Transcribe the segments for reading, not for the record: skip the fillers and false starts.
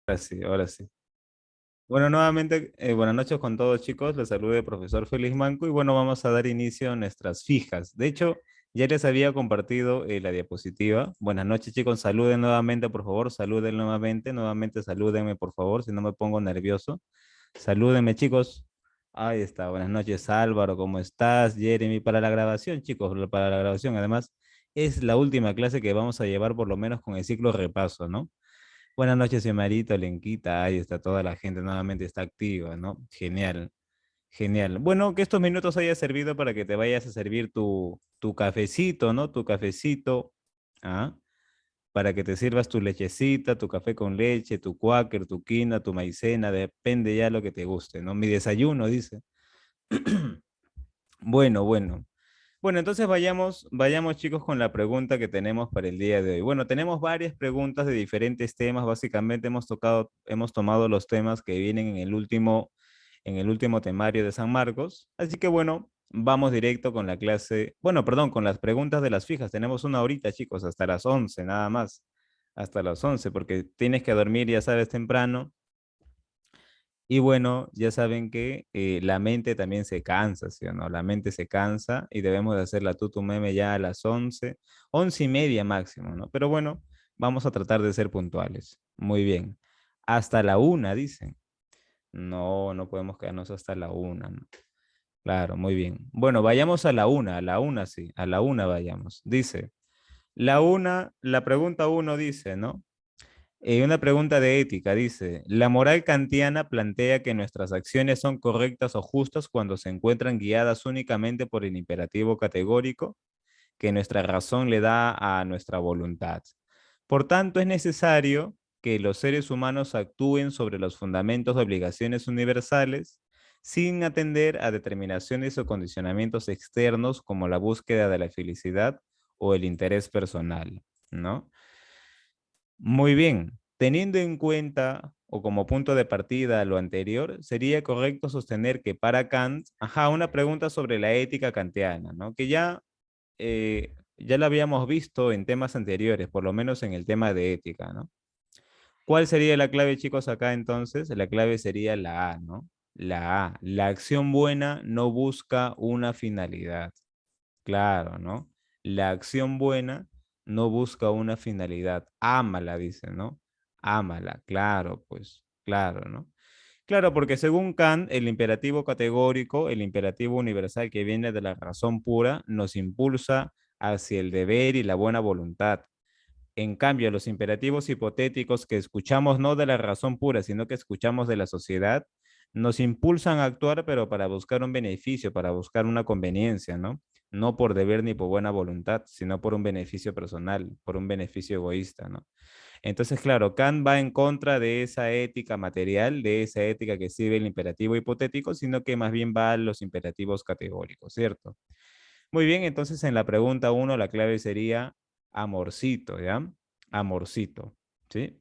Ahora sí, ahora sí. Bueno, nuevamente, buenas noches con todos, chicos. Les saluda el profesor Félix Manco y bueno, vamos a dar inicio a nuestras fijas. De hecho, ya les había compartido la diapositiva. Buenas noches, chicos. Saluden nuevamente, por favor. Saluden nuevamente. Nuevamente, salúdenme, por favor, si no me pongo nervioso. Salúdenme, chicos. Ahí está. Buenas noches, Álvaro. ¿Cómo estás? Jeremy, para la grabación, chicos, para la grabación. Además, es la última clase que vamos a llevar por lo menos con el ciclo repaso, ¿no? Buenas noches, Marito, Lenquita, ahí está toda la gente, nuevamente está activa, ¿no? Genial, genial. Bueno, que estos minutos haya servido para que te vayas a servir tu cafecito, ¿no? Tu cafecito, ¿ah? Para que te sirvas tu lechecita, tu café con leche, tu cuáquer, tu quina, tu maicena, depende ya lo que te guste, ¿no? Mi desayuno, dice. Bueno, bueno. Bueno, entonces vayamos chicos con la pregunta que tenemos para el día de hoy. Bueno, tenemos varias preguntas de diferentes temas. Básicamente hemos tomado los temas que vienen en el último temario de San Marcos. Así que bueno, vamos directo con la clase, bueno, perdón, con las preguntas de las fijas. Tenemos una horita, chicos, hasta las 11 nada más. Hasta las 11 porque tienes que dormir, ya sabes, temprano. Y bueno, ya saben que la mente también se cansa, ¿sí o no? La mente se cansa y debemos de hacer la tutu meme ya a las 11, 11:30 máximo, ¿no? Pero bueno, vamos a tratar de ser puntuales. Muy bien. Hasta la 1, dicen. No, no podemos quedarnos hasta la 1, ¿no? Claro, muy bien. Bueno, vayamos a la 1 sí, a la 1 vayamos. Dice, la pregunta 1 dice, ¿no? Una pregunta de ética dice, la moral kantiana plantea que nuestras acciones son correctas o justas cuando se encuentran guiadas únicamente por el imperativo categórico que nuestra razón le da a nuestra voluntad. Por tanto, es necesario que los seres humanos actúen sobre los fundamentos de obligaciones universales sin atender a determinaciones o condicionamientos externos como la búsqueda de la felicidad o el interés personal, ¿no? Muy bien. Teniendo en cuenta o como punto de partida lo anterior, sería correcto sostener que para Kant, ajá, una pregunta sobre la ética kantiana, ¿no? Que ya la habíamos visto en temas anteriores, por lo menos en el tema de ética, ¿no? ¿Cuál sería la clave, chicos, acá entonces? La clave sería la A, ¿no? La A. La acción buena no busca una finalidad. Claro, ¿no? La acción buena no busca una finalidad. Ámala, dice, ¿no? Ámala, claro, pues, claro, ¿no? Claro, porque según Kant, el imperativo categórico, el imperativo universal que viene de la razón pura, nos impulsa hacia el deber y la buena voluntad. En cambio, los imperativos hipotéticos que escuchamos no de la razón pura, sino que escuchamos de la sociedad, nos impulsan a actuar, pero para buscar un beneficio, para buscar una conveniencia, ¿no? No por deber ni por buena voluntad, sino por un beneficio personal, por un beneficio egoísta, ¿no? Entonces, claro, Kant va en contra de esa ética material, de esa ética que sirve el imperativo hipotético, sino que más bien va a los imperativos categóricos, ¿cierto? Muy bien, entonces en la pregunta uno la clave sería amorcito, ¿ya? Amorcito, ¿sí?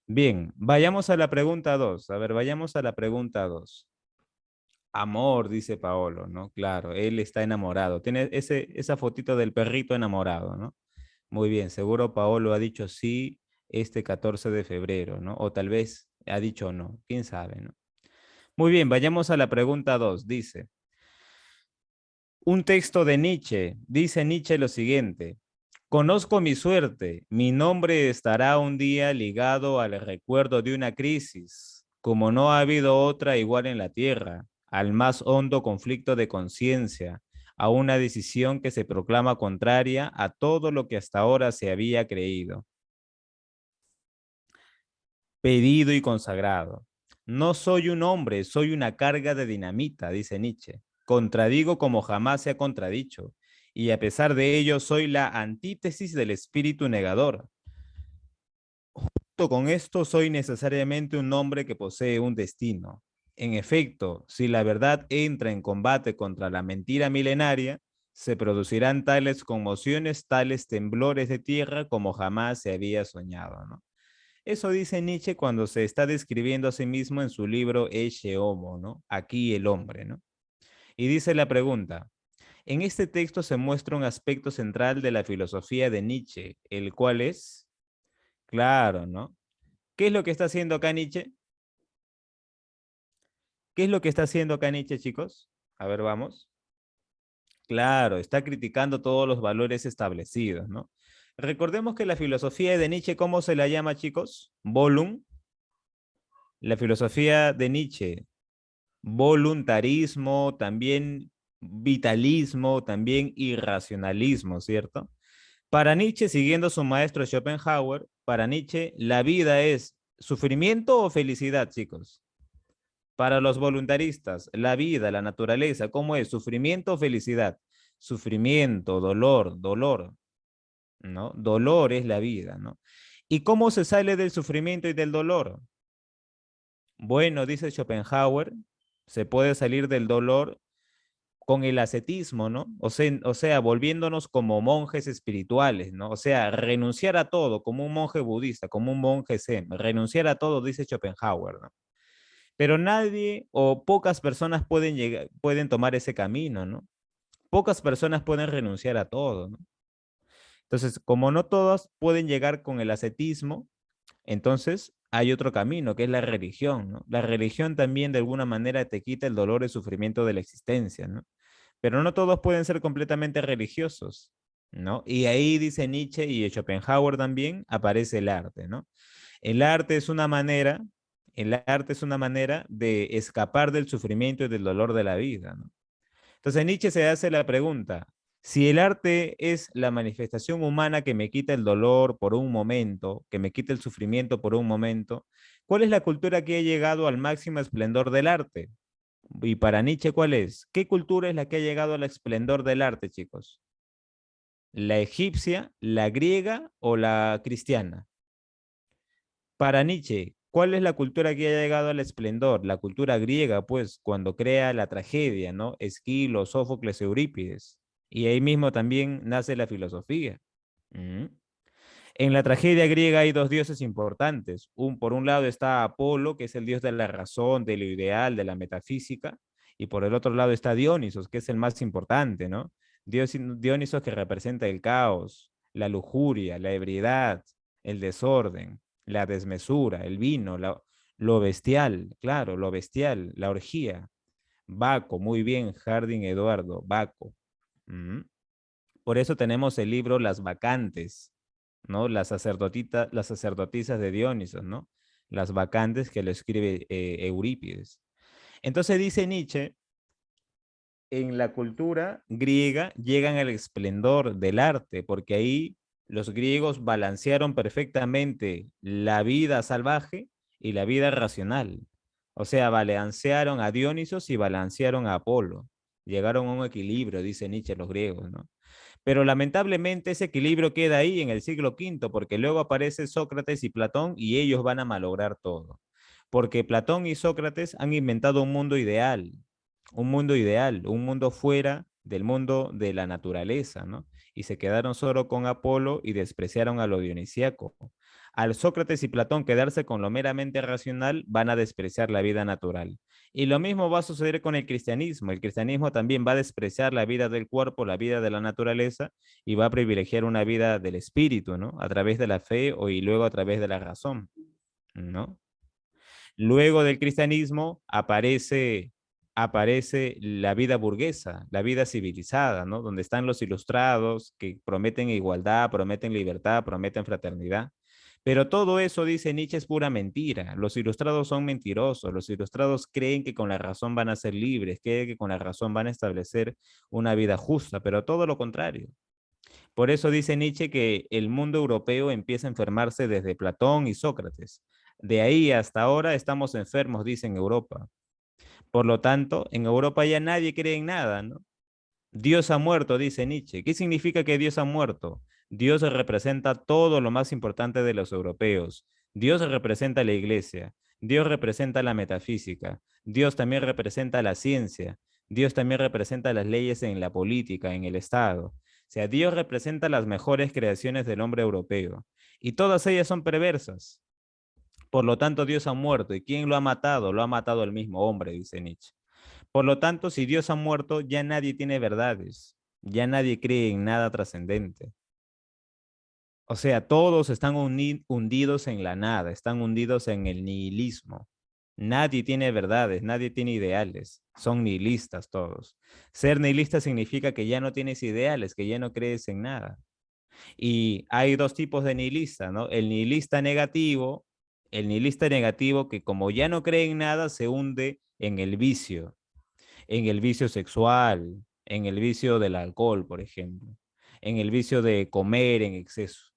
Bien, vayamos a la pregunta 2. A ver, vayamos a la pregunta 2. Amor, dice Paolo, ¿no? Claro, él está enamorado. Tiene esa fotito del perrito enamorado, ¿no? Muy bien, seguro Paolo ha dicho sí este 14 de febrero, ¿no? O tal vez ha dicho no, quién sabe, ¿no? Muy bien, vayamos a la pregunta 2. Dice, un texto de Nietzsche. Dice Nietzsche lo siguiente. Conozco mi suerte. Mi nombre estará un día ligado al recuerdo de una crisis, como no ha habido otra igual en la Tierra, al más hondo conflicto de conciencia, a una decisión que se proclama contraria a todo lo que hasta ahora se había creído, pedido y consagrado. No soy un hombre, soy una carga de dinamita, dice Nietzsche. Contradigo como jamás se ha contradicho, y a pesar de ello soy la antítesis del espíritu negador. Con esto soy necesariamente un hombre que posee un destino. En efecto, si la verdad entra en combate contra la mentira milenaria, se producirán tales conmociones, tales temblores de tierra como jamás se había soñado, ¿no? Eso dice Nietzsche cuando se está describiendo a sí mismo en su libro Ecce Homo, ¿no? Aquí el hombre, ¿no? Y dice la pregunta, en este texto se muestra un aspecto central de la filosofía de Nietzsche, el cual es, claro, ¿no? ¿Qué es lo que está haciendo acá Nietzsche? ¿Qué es lo que está haciendo acá Nietzsche, chicos? A ver, vamos. Claro, está criticando todos los valores establecidos, ¿no? Recordemos que la filosofía de Nietzsche, ¿cómo se la llama, chicos? Volum. La filosofía de Nietzsche, voluntarismo, también vitalismo, también irracionalismo, ¿cierto? Para Nietzsche, siguiendo su maestro Schopenhauer, para Nietzsche, la vida es sufrimiento o felicidad, chicos. Para los voluntaristas, la vida, la naturaleza, ¿cómo es? Sufrimiento o felicidad. Sufrimiento, dolor, dolor, ¿no? Dolor es la vida, ¿no? ¿Y cómo se sale del sufrimiento y del dolor? Bueno, dice Schopenhauer, se puede salir del dolor con el ascetismo, ¿no? O sea, volviéndonos como monjes espirituales, ¿no? O sea, renunciar a todo, como un monje budista, como un monje zen, renunciar a todo, dice Schopenhauer, ¿no? Pero nadie o pocas personas pueden llegar, pueden tomar ese camino, ¿no? Pocas personas pueden renunciar a todo, ¿no? Entonces, como no todas pueden llegar con el ascetismo, entonces hay otro camino, que es la religión, ¿no? La religión también de alguna manera te quita el dolor y sufrimiento de la existencia, ¿no? Pero no todos pueden ser completamente religiosos, ¿no? Y ahí dice Nietzsche y Schopenhauer también aparece el arte, ¿no? El arte es una manera, el arte es una manera de escapar del sufrimiento y del dolor de la vida, ¿no? Entonces Nietzsche se hace la pregunta, si el arte es la manifestación humana que me quita el dolor por un momento, que me quita el sufrimiento por un momento, ¿cuál es la cultura que ha llegado al máximo esplendor del arte? Y para Nietzsche, ¿cuál es? ¿Qué cultura es la que ha llegado al esplendor del arte, chicos? ¿La egipcia, la griega o la cristiana? Para Nietzsche, ¿cuál es la cultura que ha llegado al esplendor? La cultura griega, pues, cuando crea la tragedia, ¿no? Esquilo, Sófocles, Eurípides. Y ahí mismo también nace la filosofía. Mm. En la tragedia griega hay dos dioses importantes. Por un lado está Apolo, que es el dios de la razón, de lo ideal, de la metafísica, y por el otro lado está Dionisos, que es el más importante, ¿no? Dionisos que representa el caos, la lujuria, la ebriedad, el desorden, la desmesura, el vino, lo bestial, claro, lo bestial, la orgía. Baco, muy bien, Harding Eduardo, Baco. Mm. Por eso tenemos el libro Las Vacantes, ¿no? Las sacerdotisas de Dionisos, ¿no? Las Vacantes que lo escribe Eurípides. Entonces dice Nietzsche, en la cultura griega llegan al esplendor del arte, porque ahí los griegos balancearon perfectamente la vida salvaje y la vida racional. O sea, balancearon a Dionisos y balancearon a Apolo. Llegaron a un equilibrio, dice Nietzsche, los griegos, ¿no? Pero lamentablemente ese equilibrio queda ahí en el siglo V, porque luego aparece Sócrates y Platón y ellos van a malograr todo. Porque Platón y Sócrates han inventado un mundo fuera del mundo de la naturaleza, ¿no? Y se quedaron solo con Apolo y despreciaron a lo dionisíaco. Al Sócrates y Platón quedarse con lo meramente racional, van a despreciar la vida natural. Y lo mismo va a suceder con el cristianismo. El cristianismo también va a despreciar la vida del cuerpo, la vida de la naturaleza, y va a privilegiar una vida del espíritu, ¿no? A través de la fe y luego a través de la razón, ¿no? Luego del cristianismo aparece la vida burguesa, la vida civilizada, ¿no? Donde están los ilustrados que prometen igualdad, prometen libertad, prometen fraternidad. Pero todo eso, dice Nietzsche, es pura mentira. Los ilustrados son mentirosos. Los ilustrados creen que con la razón van a ser libres, creen que con la razón van a establecer una vida justa, pero todo lo contrario. Por eso dice Nietzsche que el mundo europeo empieza a enfermarse desde Platón y Sócrates. De ahí hasta ahora estamos enfermos, dice en Europa. Por lo tanto, en Europa ya nadie cree en nada, ¿no? Dios ha muerto, dice Nietzsche. ¿Qué significa que Dios ha muerto? Dios representa todo lo más importante de los europeos. Dios representa la iglesia. Dios representa la metafísica. Dios también representa la ciencia. Dios también representa las leyes en la política, en el Estado. O sea, Dios representa las mejores creaciones del hombre europeo. Y todas ellas son perversas. Por lo tanto, Dios ha muerto. ¿Y quién lo ha matado? Lo ha matado el mismo hombre, dice Nietzsche. Por lo tanto, si Dios ha muerto, ya nadie tiene verdades, ya nadie cree en nada trascendente. O sea, todos están hundidos en la nada, están hundidos en el nihilismo. Nadie tiene verdades, nadie tiene ideales. Son nihilistas todos. Ser nihilista significa que ya no tienes ideales, que ya no crees en nada. Y hay dos tipos de nihilistas, ¿no? El nihilista negativo que como ya no cree en nada, se hunde en el vicio sexual, en el vicio del alcohol, por ejemplo, en el vicio de comer en exceso.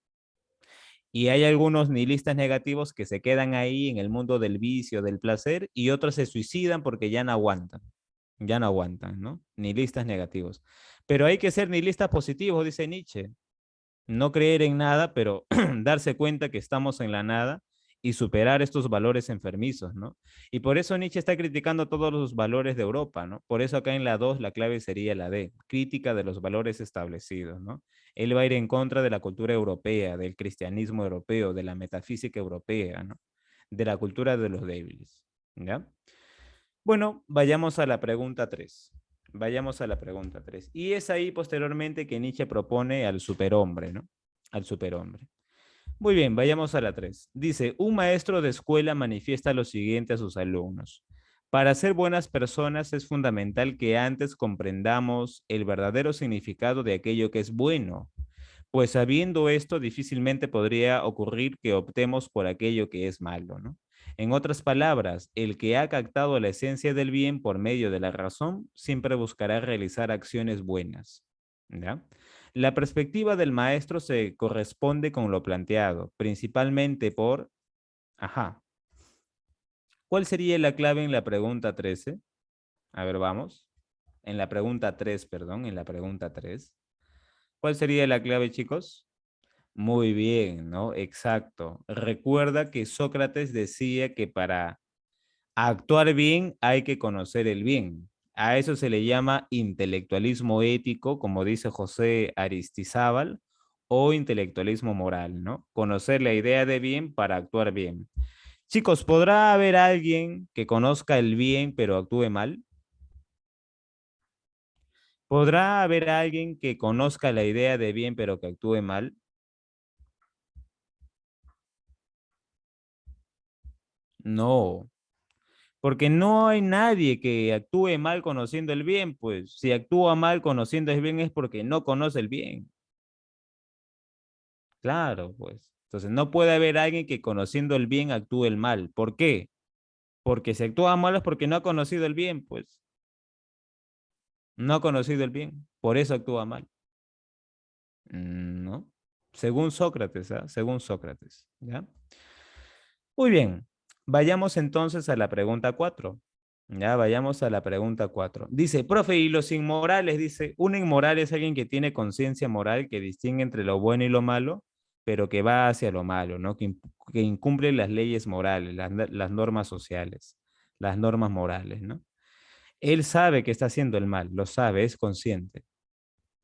Y hay algunos nihilistas negativos que se quedan ahí en el mundo del vicio, del placer, y otros se suicidan porque ya no aguantan, ¿no? Nihilistas negativos. Pero hay que ser nihilistas positivos, dice Nietzsche. No creer en nada, pero darse cuenta que estamos en la nada y superar estos valores enfermizos, ¿no? Y por eso Nietzsche está criticando todos los valores de Europa, ¿no? Por eso acá en la 2 la clave sería la D, crítica de los valores establecidos, ¿no? Él va a ir en contra de la cultura europea, del cristianismo europeo, de la metafísica europea, ¿no? De la cultura de los débiles, ¿ya? Bueno, vayamos a la pregunta 3. Vayamos a la pregunta 3. Y es ahí posteriormente que Nietzsche propone al superhombre, ¿no? Al superhombre. Muy bien, vayamos a la 3. Dice, un maestro de escuela manifiesta lo siguiente a sus alumnos. Para ser buenas personas es fundamental que antes comprendamos el verdadero significado de aquello que es bueno, pues sabiendo esto difícilmente podría ocurrir que optemos por aquello que es malo, ¿no? En otras palabras, el que ha captado la esencia del bien por medio de la razón siempre buscará realizar acciones buenas, ¿ya? La perspectiva del maestro se corresponde con lo planteado, principalmente por, ajá, ¿cuál sería la clave en la pregunta 13? A ver, vamos. En la pregunta 3, perdón, en la pregunta 3. ¿Cuál sería la clave, chicos? Muy bien, ¿no? Exacto. Recuerda que Sócrates decía que para actuar bien hay que conocer el bien. A eso se le llama intelectualismo ético, como dice José Aristizábal, o intelectualismo moral, ¿no? Conocer la idea de bien para actuar bien. Chicos, ¿podrá haber alguien que conozca el bien pero actúe mal? ¿Podrá haber alguien que conozca la idea de bien pero que actúe mal? No, porque no hay nadie que actúe mal conociendo el bien, pues si actúa mal conociendo el bien es porque no conoce el bien. Claro, pues. Entonces no puede haber alguien que conociendo el bien actúe el mal. ¿Por qué? Porque si actúa mal es porque no ha conocido el bien, pues. No ha conocido el bien, por eso actúa mal. ¿No? Según Sócrates, ¿ah? Según Sócrates, ¿ya? Muy bien, vayamos entonces a la pregunta 4. Ya, vayamos a la pregunta 4. Dice, profe, ¿y los inmorales? Dice, un inmoral es alguien que tiene conciencia moral, que distingue entre lo bueno y lo malo, pero que va hacia lo malo, ¿no? Que incumple las leyes morales, las normas sociales, las normas morales, ¿no? Él sabe que está haciendo el mal, lo sabe, es consciente,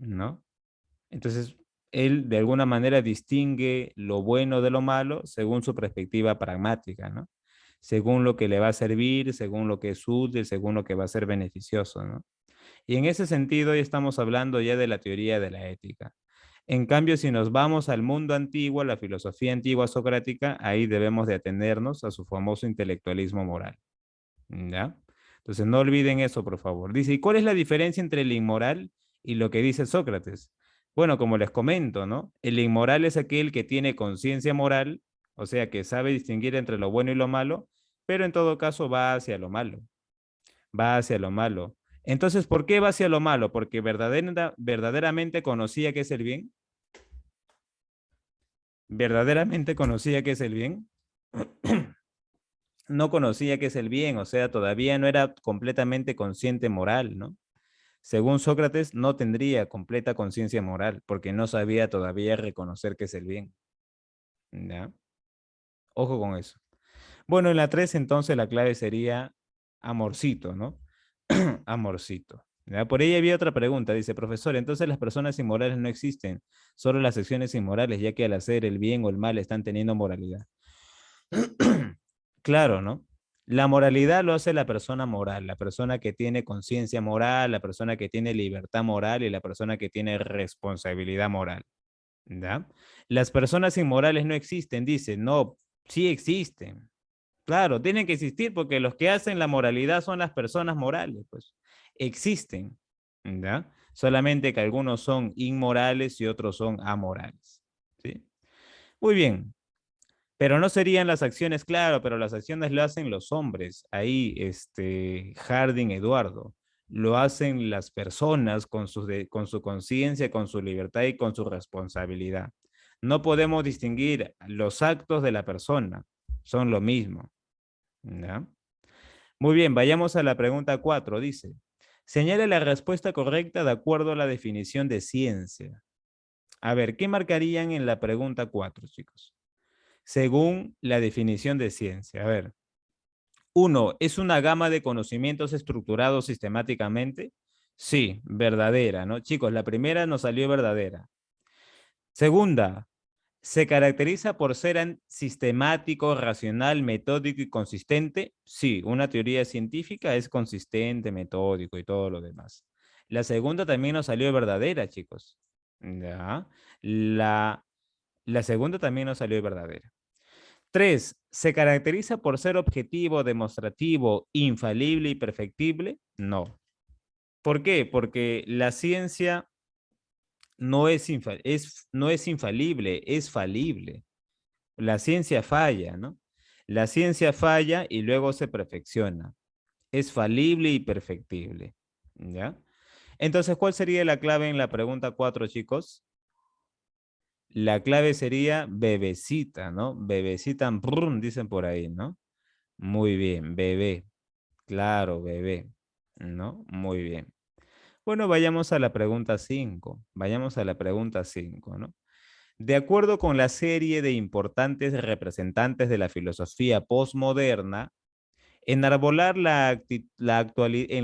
¿no? Entonces, él de alguna manera distingue lo bueno de lo malo según su perspectiva pragmática, ¿no? Según lo que le va a servir, según lo que es útil, según lo que va a ser beneficioso, ¿no? Y en ese sentido ya estamos hablando ya de la teoría de la ética. En cambio, si nos vamos al mundo antiguo, a la filosofía antigua socrática, ahí debemos de atenernos a su famoso intelectualismo moral, ¿ya? Entonces, no olviden eso, por favor. Dice, ¿y cuál es la diferencia entre el inmoral y lo que dice Sócrates? Bueno, como les comento, ¿no? El inmoral es aquel que tiene conciencia moral, o sea, que sabe distinguir entre lo bueno y lo malo, pero en todo caso va hacia lo malo, va hacia lo malo. Entonces, ¿por qué va hacia lo malo? Porque verdaderamente conocía qué es el bien, verdaderamente conocía qué es el bien, no conocía qué es el bien, o sea, todavía no era completamente consciente moral, ¿no? Según Sócrates, no tendría completa conciencia moral porque no sabía todavía reconocer qué es el bien. ¿Ya? Ojo con eso. Bueno, en la 3 entonces la clave sería amorcito, ¿no? Amorcito. ¿Ya? Por ahí había otra pregunta. Dice, profesor, entonces las personas inmorales no existen, solo las acciones inmorales, ya que al hacer el bien o el mal están teniendo moralidad. Claro, ¿no? La moralidad lo hace la persona moral, la persona que tiene conciencia moral, la persona que tiene libertad moral y la persona que tiene responsabilidad moral. ¿Ya? Las personas inmorales no existen, dice. No, sí existen. Claro, tienen que existir porque los que hacen la moralidad son las personas morales, pues. Existen, ¿ya? Solamente que algunos son inmorales y otros son amorales, ¿sí? Muy bien, pero no serían las acciones, claro, pero las acciones lo hacen los hombres. Ahí, Harding Eduardo, lo hacen las personas con su conciencia, con su libertad y con su responsabilidad. No podemos distinguir los actos de la persona, son lo mismo, ¿ya? Muy bien, vayamos a la pregunta 4. Dice, señale la respuesta correcta de acuerdo a la definición de ciencia. A ver, ¿qué marcarían en la pregunta 4, chicos? Según la definición de ciencia. A ver, uno, ¿es una gama de conocimientos estructurados sistemáticamente? Sí, verdadera, ¿no? Chicos, la primera nos salió verdadera. Segunda, ¿se caracteriza por ser sistemático, racional, metódico y consistente? Sí, una teoría científica es consistente, metódico y todo lo demás. La segunda también nos salió verdadera, chicos. ¿Ya? La, la segunda también nos salió verdadera. Tres, ¿se caracteriza por ser objetivo, demostrativo, infalible y perfectible? No. ¿Por qué? Porque la ciencia no es infalible, es falible. La ciencia falla, ¿no? La ciencia falla y luego se perfecciona. Es falible y perfectible, ¿ya? Entonces, ¿cuál sería la clave en la pregunta 4, chicos? La clave sería bebecita, ¿no? Bebecita, brum, dicen por ahí, ¿no? Muy bien, bebé. Claro, bebé, ¿no? Muy bien. Bueno, vayamos a la pregunta 5. Vayamos a la pregunta 5, ¿no? De acuerdo con la serie de importantes representantes de la filosofía postmoderna, enarbolar en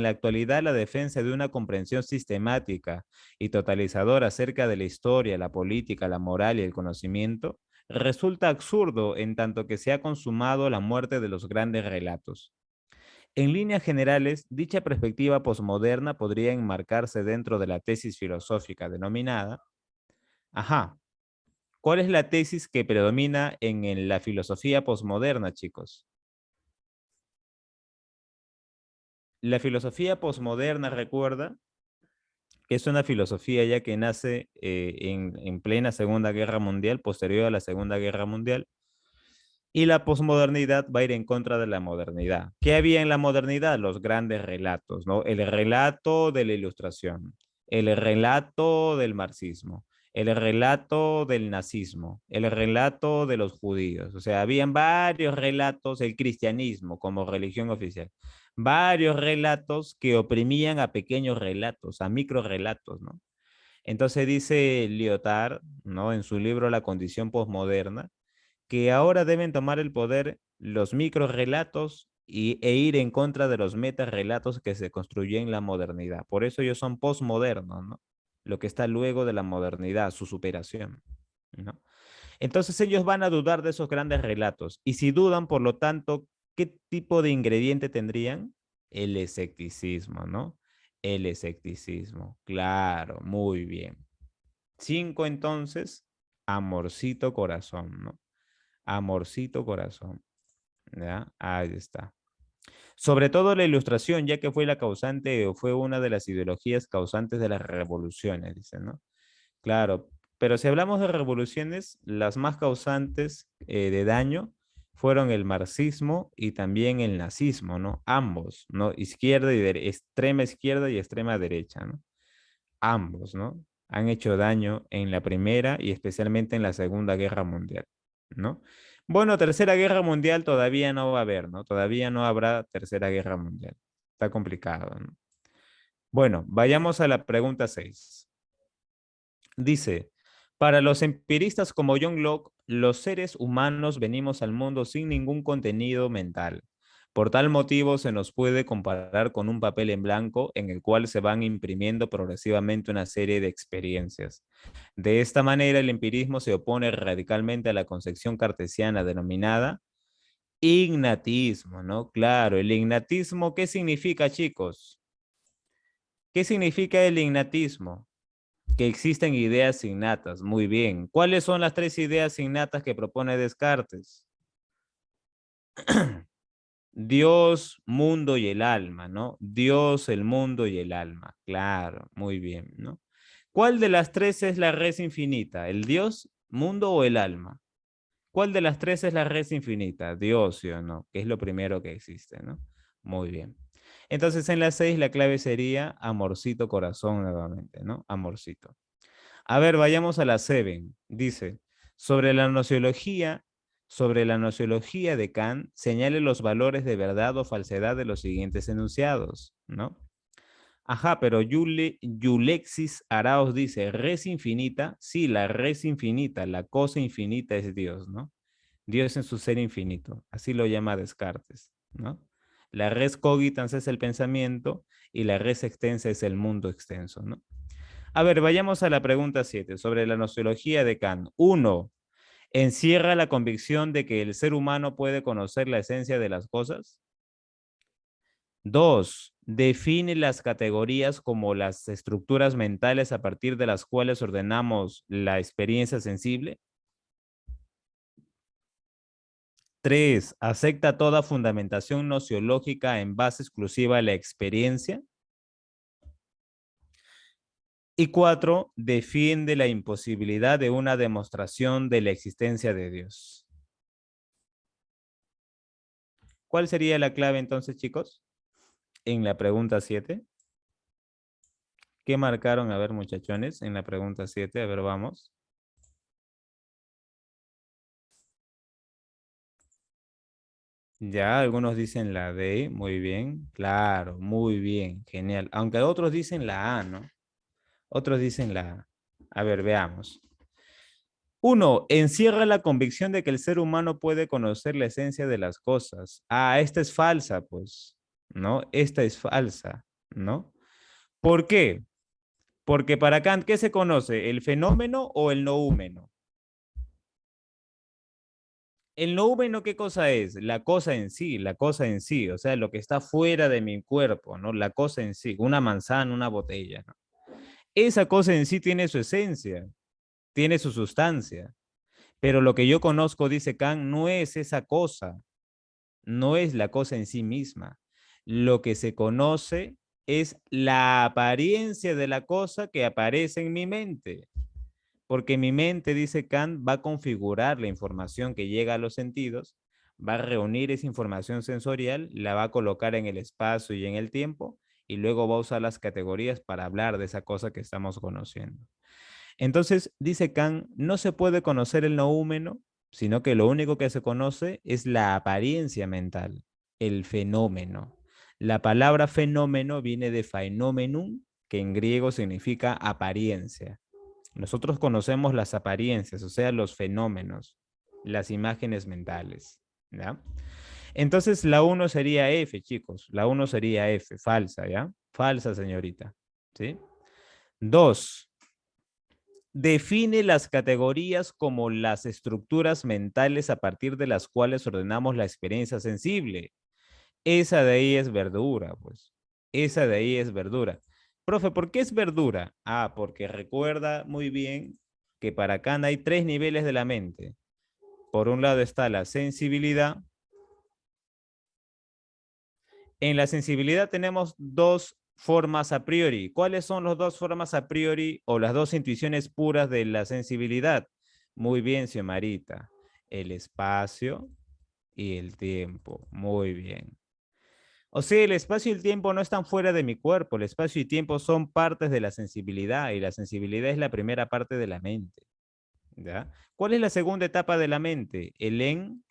la actualidad la defensa de una comprensión sistemática y totalizadora acerca de la historia, la política, la moral y el conocimiento resulta absurdo en tanto que se ha consumado la muerte de los grandes relatos. En líneas generales, dicha perspectiva posmoderna podría enmarcarse dentro de la tesis filosófica denominada, ajá, ¿cuál es la tesis que predomina en la filosofía posmoderna, chicos? La filosofía posmoderna, recuerda, que es una filosofía ya que nace en plena Segunda Guerra Mundial, posterior a la Segunda Guerra Mundial, y la posmodernidad va a ir en contra de la modernidad. ¿Qué había en la modernidad? Los grandes relatos, ¿no? El relato de la ilustración, el relato del marxismo, el relato del nazismo, el relato de los judíos. O sea, habían varios relatos, el cristianismo como religión oficial, varios relatos que oprimían a pequeños relatos, a micro relatos, ¿no? Entonces dice Lyotard, ¿no? En su libro La condición posmoderna, que ahora deben tomar el poder los microrelatos e ir en contra de los metarrelatos que se construyen en la modernidad. Por eso ellos son posmodernos, ¿no? Lo que está luego de la modernidad, su superación, ¿no? Entonces ellos van a dudar de esos grandes relatos. Y si dudan, por lo tanto, ¿qué tipo de ingrediente tendrían? El escepticismo, ¿no? El escepticismo. Claro, muy bien. 5 entonces, amorcito corazón, ¿no? Amorcito corazón. ¿Ya? Ahí está. Sobre todo la ilustración, ya que fue la causante o fue una de las ideologías causantes de las revoluciones, dice, ¿no? Claro, pero si hablamos de revoluciones, las más causantes de daño fueron el marxismo y también el nazismo, ¿no? Ambos, ¿no? Extrema izquierda y extrema derecha, ¿no? Ambos, ¿no? Han hecho daño en la Primera y especialmente en la Segunda Guerra Mundial, ¿no? Bueno, Tercera Guerra Mundial todavía no va a haber, ¿no? Todavía no habrá Tercera Guerra Mundial. Está complicado, ¿no? Bueno, vayamos a la pregunta 6. Dice, para los empiristas como John Locke, los seres humanos venimos al mundo sin ningún contenido mental. Por tal motivo, se nos puede comparar con un papel en blanco en el cual se van imprimiendo progresivamente una serie de experiencias. De esta manera, el empirismo se opone radicalmente a la concepción cartesiana denominada ignatismo, ¿no? Claro, el ignatismo, ¿qué significa, chicos? ¿Qué significa el ignatismo? Que existen ideas innatas. Muy bien. ¿Cuáles son las tres ideas innatas que propone Descartes? Dios, mundo y el alma, ¿no? Dios, el mundo y el alma. Claro, muy bien, ¿no? ¿Cuál de las tres es la res infinita? ¿El Dios, mundo o el alma? ¿Cuál de las tres es la res infinita? Dios, ¿sí o no? Que es lo primero que existe, ¿no? Muy bien. Entonces en la 6 la clave sería amorcito corazón nuevamente, ¿no? Amorcito. A ver, vayamos a la 7. Dice, sobre sobre la nociología de Kant, señale los valores de verdad o falsedad de los siguientes enunciados, ¿no? Ajá, pero Yulexis Araos dice, res infinita, sí, la res infinita, la cosa infinita es Dios, ¿no? Dios en su ser infinito, así lo llama Descartes, ¿no? La res cogitans es el pensamiento y la res extensa es el mundo extenso, ¿no? A ver, vayamos a la pregunta 7 sobre la nociología de Kant. 1. ¿Encierra la convicción de que el ser humano puede conocer la esencia de las cosas? 2. Define las categorías como las estructuras mentales a partir de las cuales ordenamos la experiencia sensible. 3. Acepta toda fundamentación nociológica en base exclusiva a la experiencia. Y 4. Defiende la imposibilidad de una demostración de la existencia de Dios. ¿Cuál sería la clave entonces, chicos? En la pregunta 7. ¿Qué marcaron? A ver, muchachones, en la pregunta 7. A ver, vamos. Ya, algunos dicen la D, muy bien, claro, muy bien, genial. Aunque otros dicen la A, ¿no? Otros dicen la A. A ver, veamos. 1. Encierra la convicción de que el ser humano puede conocer la esencia de las cosas. Ah, esta es falsa, pues, ¿no? Esta es falsa, ¿no? ¿Por qué? Porque para Kant, ¿qué se conoce? ¿El fenómeno o el noúmeno? El noúmeno, ¿qué cosa es? La cosa en sí, la cosa en sí, o sea, lo que está fuera de mi cuerpo, ¿no? La cosa en sí, una manzana, una botella, ¿no? Esa cosa en sí tiene su esencia, tiene su sustancia, pero lo que yo conozco, dice Kant, no es esa cosa, no es la cosa en sí misma. Lo que se conoce es la apariencia de la cosa que aparece en mi mente. Porque mi mente, dice Kant, va a configurar la información que llega a los sentidos, va a reunir esa información sensorial, la va a colocar en el espacio y en el tiempo, y luego va a usar las categorías para hablar de esa cosa que estamos conociendo. Entonces, dice Kant, no se puede conocer el noúmeno, sino que lo único que se conoce es la apariencia mental, el fenómeno. La palabra fenómeno viene de phenomenum, que en griego significa apariencia. Nosotros conocemos las apariencias, o sea, los fenómenos, las imágenes mentales, ¿ya? Entonces, la uno sería F, chicos. La uno sería F, falsa, ¿ya? Falsa, señorita, ¿sí? 2. Define las categorías como las estructuras mentales a partir de las cuales ordenamos la experiencia sensible. Esa de ahí es verdura, pues. Esa de ahí es verdura. Profe, ¿por qué es verdura? Ah, porque recuerda muy bien que para Kant hay tres niveles de la mente. Por un lado está la sensibilidad. En la sensibilidad tenemos dos formas a priori. ¿Cuáles son las dos formas a priori o las dos intuiciones puras de la sensibilidad? Muy bien, Xiomarita. El espacio y el tiempo. Muy bien. O sea, el espacio y el tiempo no están fuera de mi cuerpo. El espacio y tiempo son partes de la sensibilidad y la sensibilidad es la primera parte de la mente. ¿Ya? ¿Cuál es la segunda etapa de la mente? El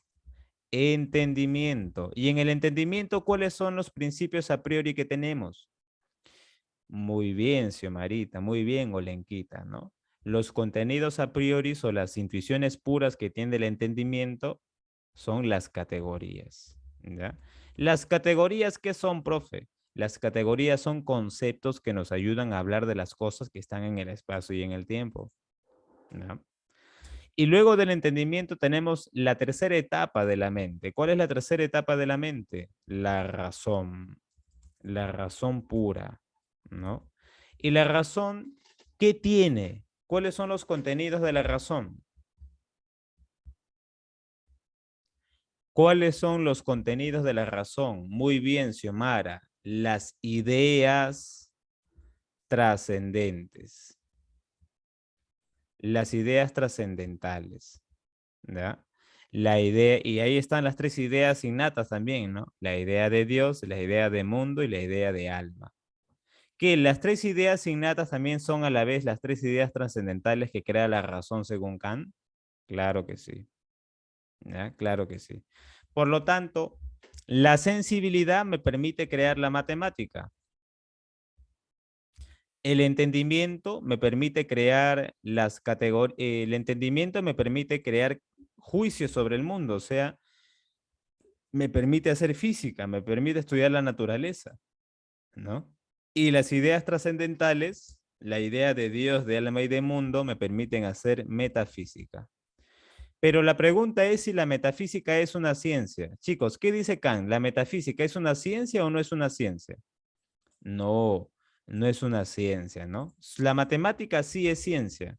entendimiento. Y en el entendimiento, ¿cuáles son los principios a priori que tenemos? Muy bien, Xiomarita, muy bien, Olenquita, ¿no? Los contenidos a priori o las intuiciones puras que tiene el entendimiento son las categorías, ¿ya? Las categorías, ¿qué son, profe? Las categorías son conceptos que nos ayudan a hablar de las cosas que están en el espacio y en el tiempo, ¿no? Y luego del entendimiento tenemos la tercera etapa de la mente. ¿Cuál es la tercera etapa de la mente? La razón pura, ¿no? Y la razón ¿Qué tiene? ¿Cuáles son los contenidos de la razón? ¿Cuáles son los contenidos de la razón? Muy bien, Xiomara. Las ideas trascendentes. Las ideas trascendentales. ¿Ya? La idea, y ahí están las tres ideas innatas también, ¿no? La idea de Dios, la idea de mundo y la idea de alma. Que las tres ideas innatas también son a la vez las tres ideas trascendentales que crea la razón según Kant. Claro que sí. ¿Ya? Claro que sí. Por lo tanto, la sensibilidad me permite crear la matemática. El entendimiento me permite crear las categorías, el entendimiento me permite crear juicios sobre el mundo, o sea, me permite hacer física, me permite estudiar la naturaleza, ¿no? Y las ideas trascendentales, la idea de Dios, de alma y de mundo, me permiten hacer metafísica. Pero la pregunta es si la metafísica es una ciencia. Chicos, ¿qué dice Kant? ¿La metafísica es una ciencia o no es una ciencia? No, no es una ciencia, ¿no? La matemática sí es ciencia,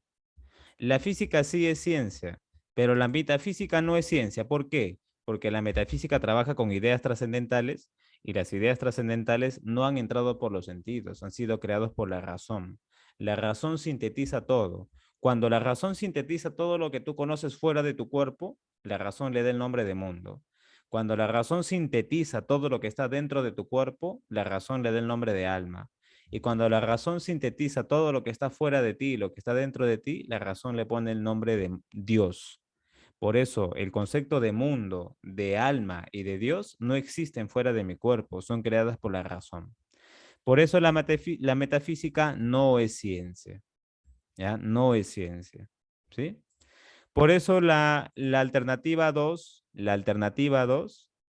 la física sí es ciencia, pero la metafísica no es ciencia. ¿Por qué? Porque la metafísica trabaja con ideas trascendentales y las ideas trascendentales no han entrado por los sentidos, han sido creados por la razón. La razón sintetiza todo. Cuando la razón sintetiza todo lo que tú conoces fuera de tu cuerpo, la razón le da el nombre de mundo. Cuando la razón sintetiza todo lo que está dentro de tu cuerpo, la razón le da el nombre de alma. Y cuando la razón sintetiza todo lo que está fuera de ti, lo que está dentro de ti, la razón le pone el nombre de Dios. Por eso, el concepto de mundo, de alma y de Dios no existen fuera de mi cuerpo, son creadas por la razón. Por eso la metafísica no es ciencia, ¿ya? No es ciencia, ¿sí? Por eso la alternativa 2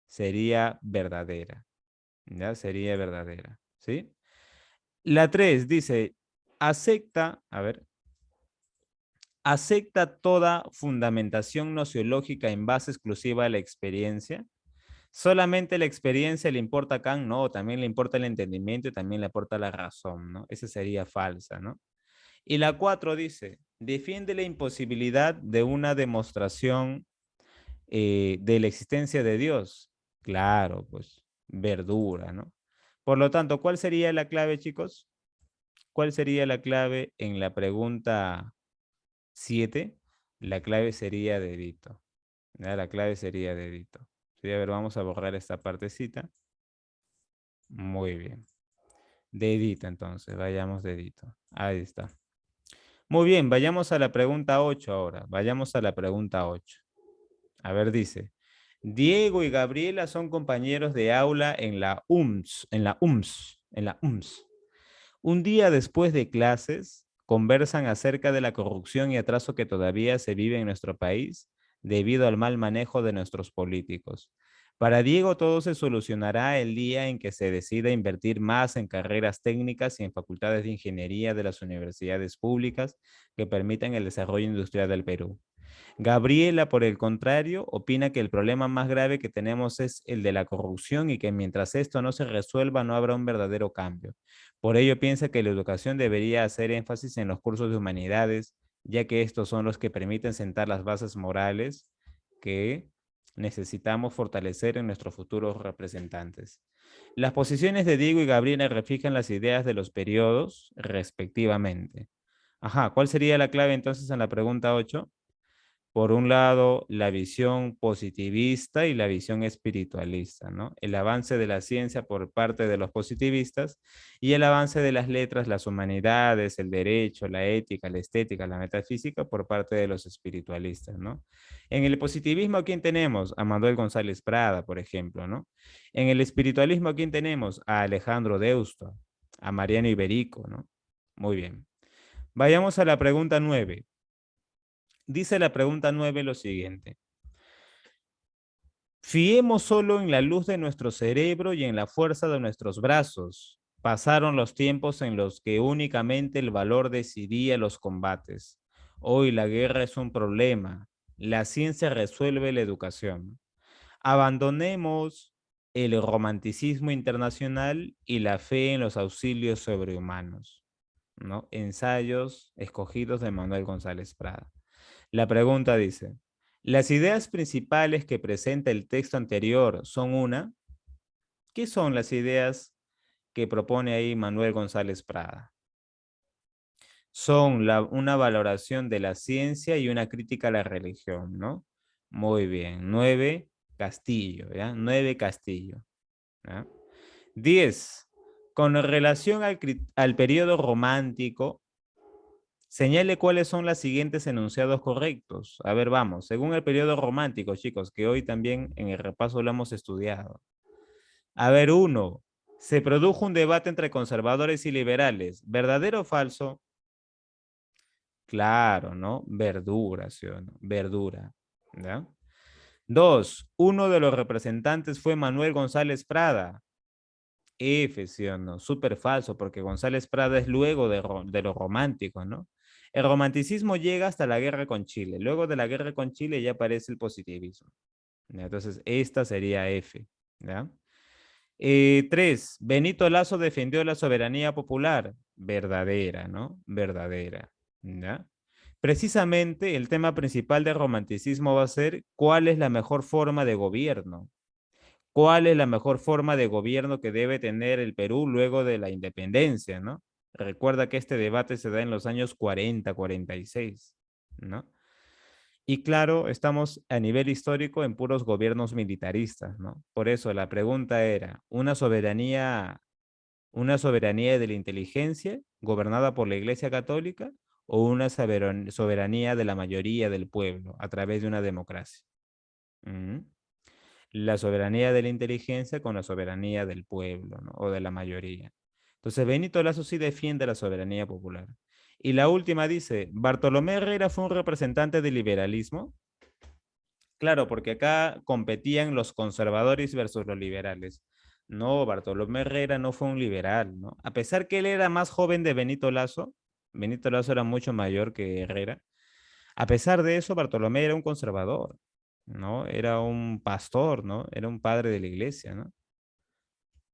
sería verdadera, ¿ya? Sería verdadera, ¿sí? La 3 dice, acepta, a ver, acepta toda fundamentación nociológica en base exclusiva a la experiencia. Solamente la experiencia le importa a Kant, no, también le importa el entendimiento y también le aporta la razón, ¿no? Esa sería falsa, ¿no? Y la 4 dice, defiende la imposibilidad de una demostración de la existencia de Dios. Claro, pues, verdura, ¿no? Por lo tanto, ¿cuál sería la clave, chicos? ¿Cuál sería la clave en la pregunta 7? La clave sería dedito. ¿Ya? La clave sería dedito. Sí, a ver, vamos a borrar esta partecita. Muy bien. Dedito, entonces, vayamos dedito. Ahí está. Muy bien, vayamos a la pregunta 8 ahora. Vayamos a la pregunta 8. A ver, dice, Diego y Gabriela son compañeros de aula en la UMS, en la UMS. Un día después de clases, conversan acerca de la corrupción y atraso que todavía se vive en nuestro país debido al mal manejo de nuestros políticos. Para Diego todo se solucionará el día en que se decida invertir más en carreras técnicas y en facultades de ingeniería de las universidades públicas que permitan el desarrollo industrial del Perú. Gabriela, por el contrario, opina que el problema más grave que tenemos es el de la corrupción y que mientras esto no se resuelva no habrá un verdadero cambio. Por ello piensa que la educación debería hacer énfasis en los cursos de humanidades, ya que estos son los que permiten sentar las bases morales que necesitamos fortalecer en nuestros futuros representantes. Las posiciones de Diego y Gabriela reflejan las ideas de los periodos respectivamente. Ajá, ¿cuál sería la clave entonces en la pregunta 8? Por un lado, la visión positivista y la visión espiritualista, ¿no? El avance de la ciencia por parte de los positivistas y el avance de las letras, las humanidades, el derecho, la ética, la estética, la metafísica por parte de los espiritualistas, ¿no? En el positivismo, ¿a quién tenemos? A Manuel González Prada, por ejemplo, ¿no? En el espiritualismo, ¿a quién tenemos? A Alejandro Deusto, a Mariano Iberico, ¿no? Muy bien. Vayamos a la pregunta 9. Dice la pregunta 9 lo siguiente. Fiemos solo en la luz de nuestro cerebro y en la fuerza de nuestros brazos. Pasaron los tiempos en los que únicamente el valor decidía los combates. Hoy la guerra es un problema. La ciencia resuelve la educación. Abandonemos el romanticismo internacional y la fe en los auxilios sobrehumanos. ¿no? Ensayos escogidos de Manuel González Prada. La pregunta dice, ¿las ideas principales que presenta el texto anterior son una? ¿Qué son las ideas que propone ahí Manuel González Prada? Son una valoración de la ciencia y una crítica a la religión, ¿no? Muy bien. 9, Castillo, ¿ya? 9, Castillo. ¿Ya? 10. Con relación al periodo romántico, señale cuáles son los siguientes enunciados correctos. A ver, vamos. Según el periodo romántico, chicos, que hoy también en el repaso lo hemos estudiado. A ver, 1. Se produjo un debate entre conservadores y liberales. ¿Verdadero o falso? Claro, ¿no? Verdura, ¿sí o no? Verdura. ¿Ya? 2. Uno de los representantes fue Manuel González Prada. F, ¿sí o no? Súper falso, porque González Prada es luego de lo romántico, ¿no? El romanticismo llega hasta la guerra con Chile. Luego de la guerra con Chile ya aparece el positivismo. ¿Ya? Entonces, esta sería F. ¿Ya? 3. Benito Lazo defendió la soberanía popular. Verdadera, ¿no? Verdadera. ¿Ya? Precisamente el tema principal del romanticismo va a ser cuál es la mejor forma de gobierno. ¿Cuál es la mejor forma de gobierno que debe tener el Perú luego de la independencia, ¿no? Recuerda que este debate se da en los años 40, 46, ¿no? Y claro, estamos a nivel histórico en puros gobiernos militaristas, ¿no? Por eso la pregunta era, una soberanía de la inteligencia gobernada por la Iglesia Católica o una soberanía de la mayoría del pueblo a través de una democracia? ¿Mm? La soberanía de la inteligencia con la soberanía del pueblo, ¿no? O de la mayoría. Entonces, Benito Lazo sí defiende la soberanía popular. Y la última dice, ¿Bartolomé Herrera fue un representante del liberalismo? Claro, porque acá competían los conservadores versus los liberales. No, Bartolomé Herrera no fue un liberal, ¿no? A pesar que él era más joven de Benito Lazo era mucho mayor que Herrera. A pesar de eso, Bartolomé era un conservador, ¿no? Era un pastor, ¿no? Era un padre de la iglesia, ¿no?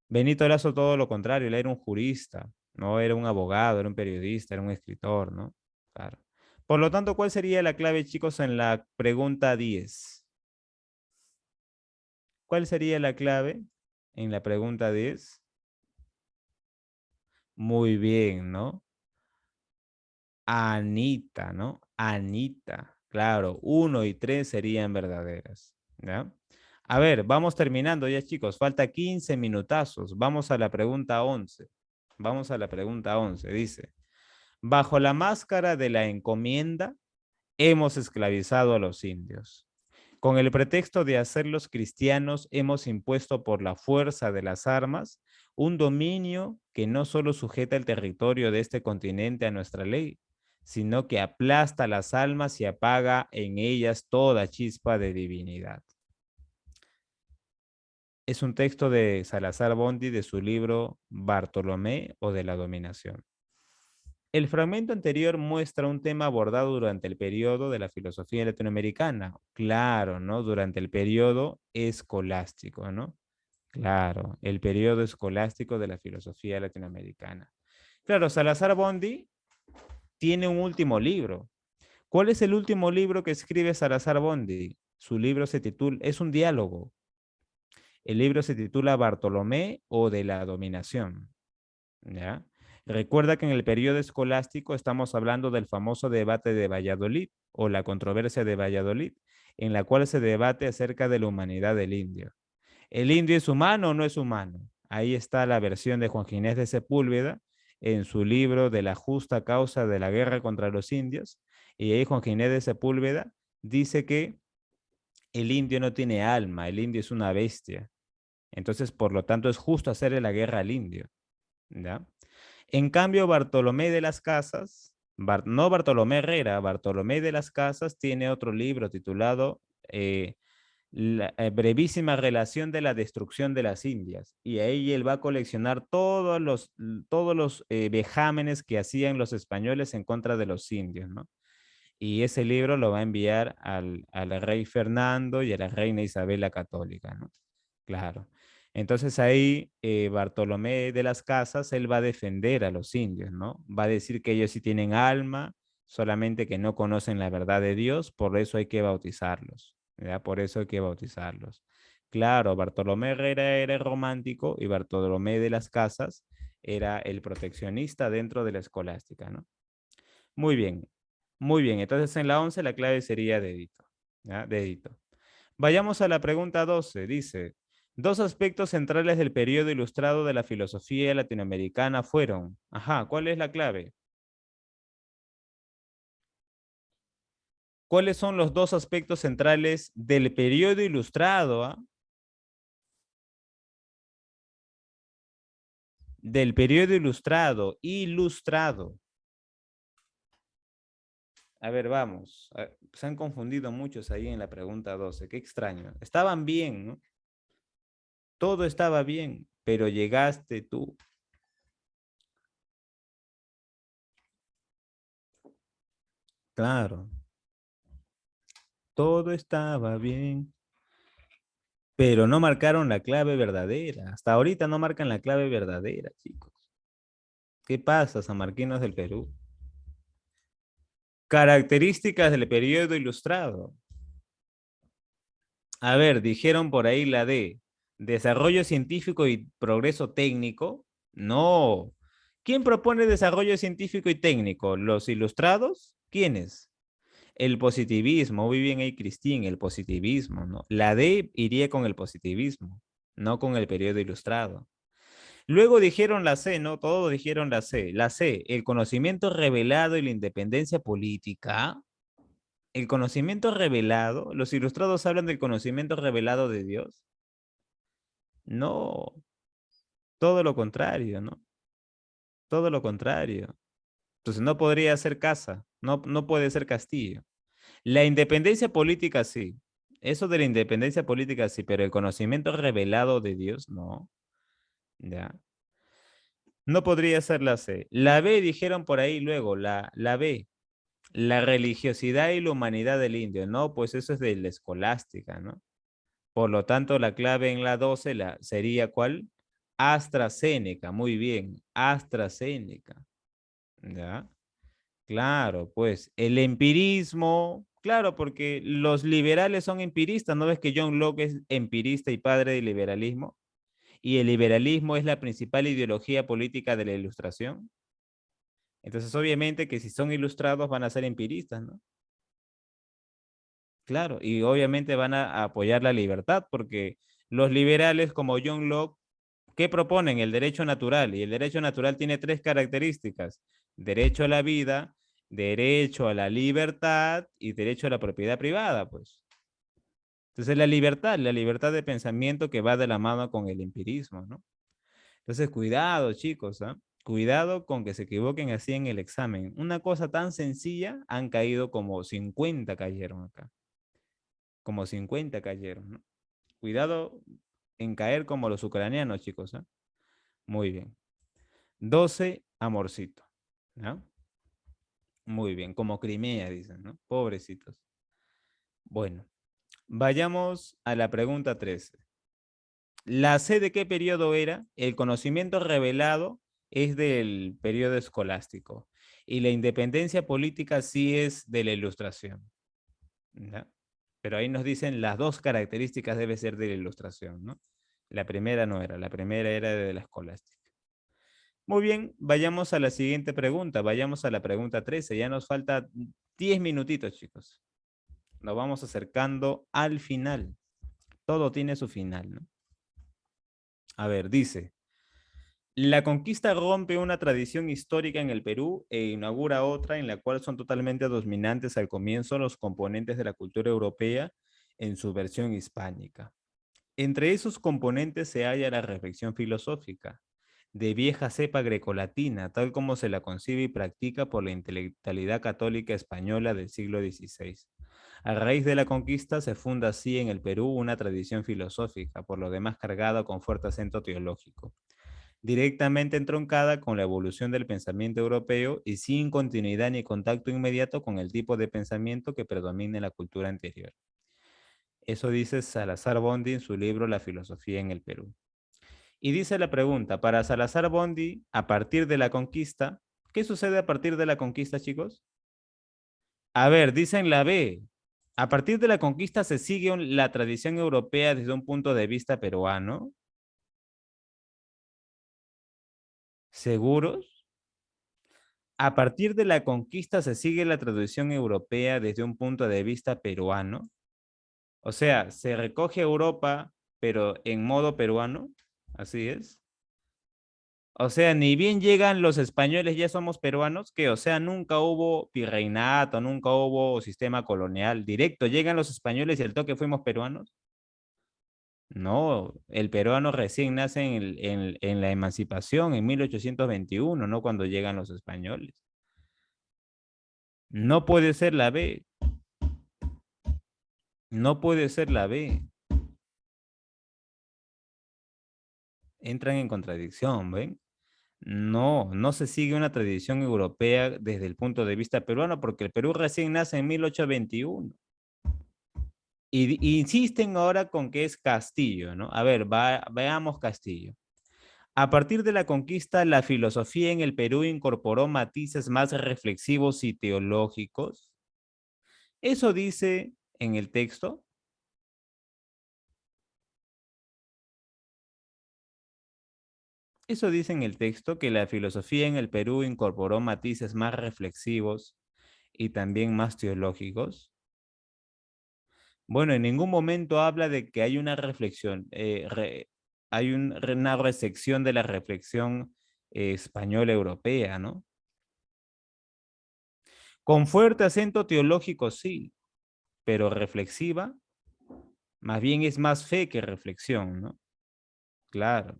Benito Lazo todo lo contrario, él era un jurista, no era un abogado, era un periodista, era un escritor, ¿no? Claro. Por lo tanto, ¿cuál sería la clave, chicos, en la pregunta 10? ¿Cuál sería la clave en la pregunta 10? Muy bien, ¿no? Anita, ¿no? Anita. Claro, 1 y 3 serían verdaderas, ¿ya? A ver, vamos terminando ya, chicos. Falta 15 minutazos. Vamos a la pregunta 11. Vamos a la pregunta 11. Dice, bajo la máscara de la encomienda, hemos esclavizado a los indios. Con el pretexto de hacerlos cristianos, hemos impuesto por la fuerza de las armas un dominio que no solo sujeta el territorio de este continente a nuestra ley, sino que aplasta las almas y apaga en ellas toda chispa de divinidad. Es un texto de Salazar Bondi de su libro Bartolomé o de la Dominación. El fragmento anterior muestra un tema abordado durante el periodo de la filosofía latinoamericana. Claro, ¿no? Durante el periodo escolástico, ¿no? Claro, el periodo escolástico de la filosofía latinoamericana. Claro, Salazar Bondi tiene un último libro. ¿Cuál es el último libro que escribe Salazar Bondi? Su libro se titula, es un diálogo. El libro se titula Bartolomé o de la Dominación. ¿Ya? Recuerda que en el periodo escolástico estamos hablando del famoso debate de Valladolid o la controversia de Valladolid, en la cual se debate acerca de la humanidad del indio. ¿El indio es humano o no es humano? Ahí está la versión de Juan Ginés de Sepúlveda en su libro de la justa causa de la guerra contra los indios. Y ahí Juan Ginés de Sepúlveda dice que el indio no tiene alma, el indio es una bestia. Entonces, por lo tanto, es justo hacerle la guerra al indio. ¿Ya? En cambio, Bartolomé de las Casas, no Bartolomé Herrera, Bartolomé de las Casas tiene otro libro titulado La brevísima relación de la destrucción de las Indias. Y ahí él va a coleccionar todos los vejámenes que hacían los españoles en contra de los indios, ¿no? Y ese libro lo va a enviar al rey Fernando y a la reina Isabel la Católica, ¿no? Claro. Entonces ahí Bartolomé de las Casas, él va a defender a los indios, ¿no? Va a decir que ellos sí tienen alma, solamente que no conocen la verdad de Dios, por eso hay que bautizarlos, ¿ya? Por eso hay que bautizarlos. Claro, Bartolomé Herrera era el romántico y Bartolomé de las Casas era el proteccionista dentro de la escolástica, ¿no? Muy bien, muy bien. Entonces en la 11 la clave sería dedito, ¿ya? Dedito. Vayamos a la pregunta 12. Dice, dos aspectos centrales del periodo ilustrado de la filosofía latinoamericana fueron. Ajá, ¿cuál es la clave? ¿Cuáles son los dos aspectos centrales del periodo ilustrado? Del periodo ilustrado, ilustrado. A ver, vamos. Se han confundido muchos ahí en la pregunta 12. Qué extraño. Estaban bien, ¿no? Todo estaba bien, pero llegaste tú. Claro, todo estaba bien, pero no marcaron la clave verdadera. Hasta ahorita no marcan la clave verdadera, chicos. ¿Qué pasa, sanmarquinos del Perú? Características del periodo ilustrado. A ver, dijeron por ahí la D. Desarrollo científico y progreso técnico. No. ¿Quién propone desarrollo científico y técnico? ¿Los ilustrados? ¿Quiénes? El positivismo, muy bien ahí, Cristín, el positivismo, ¿no? La D iría con el positivismo, no con el periodo ilustrado. Luego dijeron la C, ¿no? Todos dijeron la C. La C, el conocimiento revelado y la independencia política. El conocimiento revelado, los ilustrados hablan del conocimiento revelado de Dios. No, todo lo contrario, ¿no? Todo lo contrario. Entonces no podría ser casa, no, no puede ser castillo. La independencia política sí. Eso de la independencia política sí, pero el conocimiento revelado de Dios no. Ya. No podría ser la C. La B dijeron por ahí luego, la B, la religiosidad y la humanidad del indio. No, pues eso es de la escolástica, ¿no? Por lo tanto, la clave en la 12 sería ¿cuál? AstraZeneca, muy bien, AstraZeneca. ¿Ya? Claro, pues el empirismo, claro, porque los liberales son empiristas, ¿no ves que John Locke es empirista y padre del liberalismo? Y el liberalismo es la principal ideología política de la ilustración. Entonces, obviamente que si son ilustrados van a ser empiristas, ¿no? Claro, y obviamente van a apoyar la libertad, porque los liberales como John Locke, ¿qué proponen? El derecho natural, y el derecho natural tiene tres características: derecho a la vida, derecho a la libertad y derecho a la propiedad privada, pues. Entonces la libertad de pensamiento que va de la mano con el empirismo, ¿no? Entonces, cuidado, chicos, ¿ah? Cuidado con que se equivoquen así en el examen. Una cosa tan sencilla, han caído como 50 cayeron acá. Como 50 cayeron, ¿no? Cuidado en caer como los ucranianos, chicos, ¿ah? Muy bien. 12, amorcito, ¿no? Muy bien, como Crimea, dicen, ¿no? Pobrecitos. Bueno, vayamos a la pregunta 13. ¿La C de qué periodo era? El conocimiento revelado es del periodo escolástico y la independencia política sí es de la ilustración, ¿ya? Pero ahí nos dicen las dos características debe ser de la ilustración, ¿no? La primera no era, la primera era de la escolástica. Muy bien, vayamos a la siguiente pregunta, vayamos a la pregunta 13. Ya nos falta 10 minutitos, chicos. Nos vamos acercando al final. Todo tiene su final, ¿no? A ver, dice, la conquista rompe una tradición histórica en el Perú e inaugura otra en la cual son totalmente dominantes al comienzo los componentes de la cultura europea en su versión hispánica. Entre esos componentes se halla la reflexión filosófica, de vieja cepa grecolatina, tal como se la concibe y practica por la intelectualidad católica española del siglo XVI. A raíz de la conquista se funda así en el Perú una tradición filosófica, por lo demás cargada con fuerte acento teológico, directamente entroncada con la evolución del pensamiento europeo y sin continuidad ni contacto inmediato con el tipo de pensamiento que predomina en la cultura anterior. Eso dice Salazar Bondi en su libro La filosofía en el Perú. Y dice la pregunta, para Salazar Bondi, a partir de la conquista, ¿qué sucede a partir de la conquista, chicos? A ver, dicen la B. A partir de la conquista se sigue la tradición europea desde un punto de vista peruano. ¿Seguros? A partir de la conquista se sigue la tradición europea desde un punto de vista peruano. O sea, se recoge Europa, pero en modo peruano. Así es. O sea, ni bien llegan los españoles, ya somos peruanos, que, o sea, nunca hubo virreinato, nunca hubo sistema colonial directo. Llegan los españoles y al toque fuimos peruanos. No, el peruano recién nace en la emancipación en 1821, no cuando llegan los españoles. No puede ser la B. No puede ser la B. Entran en contradicción, ¿ven? No, no se sigue una tradición europea desde el punto de vista peruano porque el Perú recién nace en 1821. Y insisten ahora con que es Castillo, ¿no? A ver, veamos Castillo. A partir de la conquista, la filosofía en el Perú incorporó matices más reflexivos y teológicos. Eso dice en el texto. Eso dice en el texto que la filosofía en el Perú incorporó matices más reflexivos y también más teológicos. Bueno, en ningún momento habla de que hay una reflexión, hay una recepción de la reflexión española europea, ¿no? Con fuerte acento teológico, sí, pero reflexiva, más bien es más fe que reflexión, ¿no? Claro,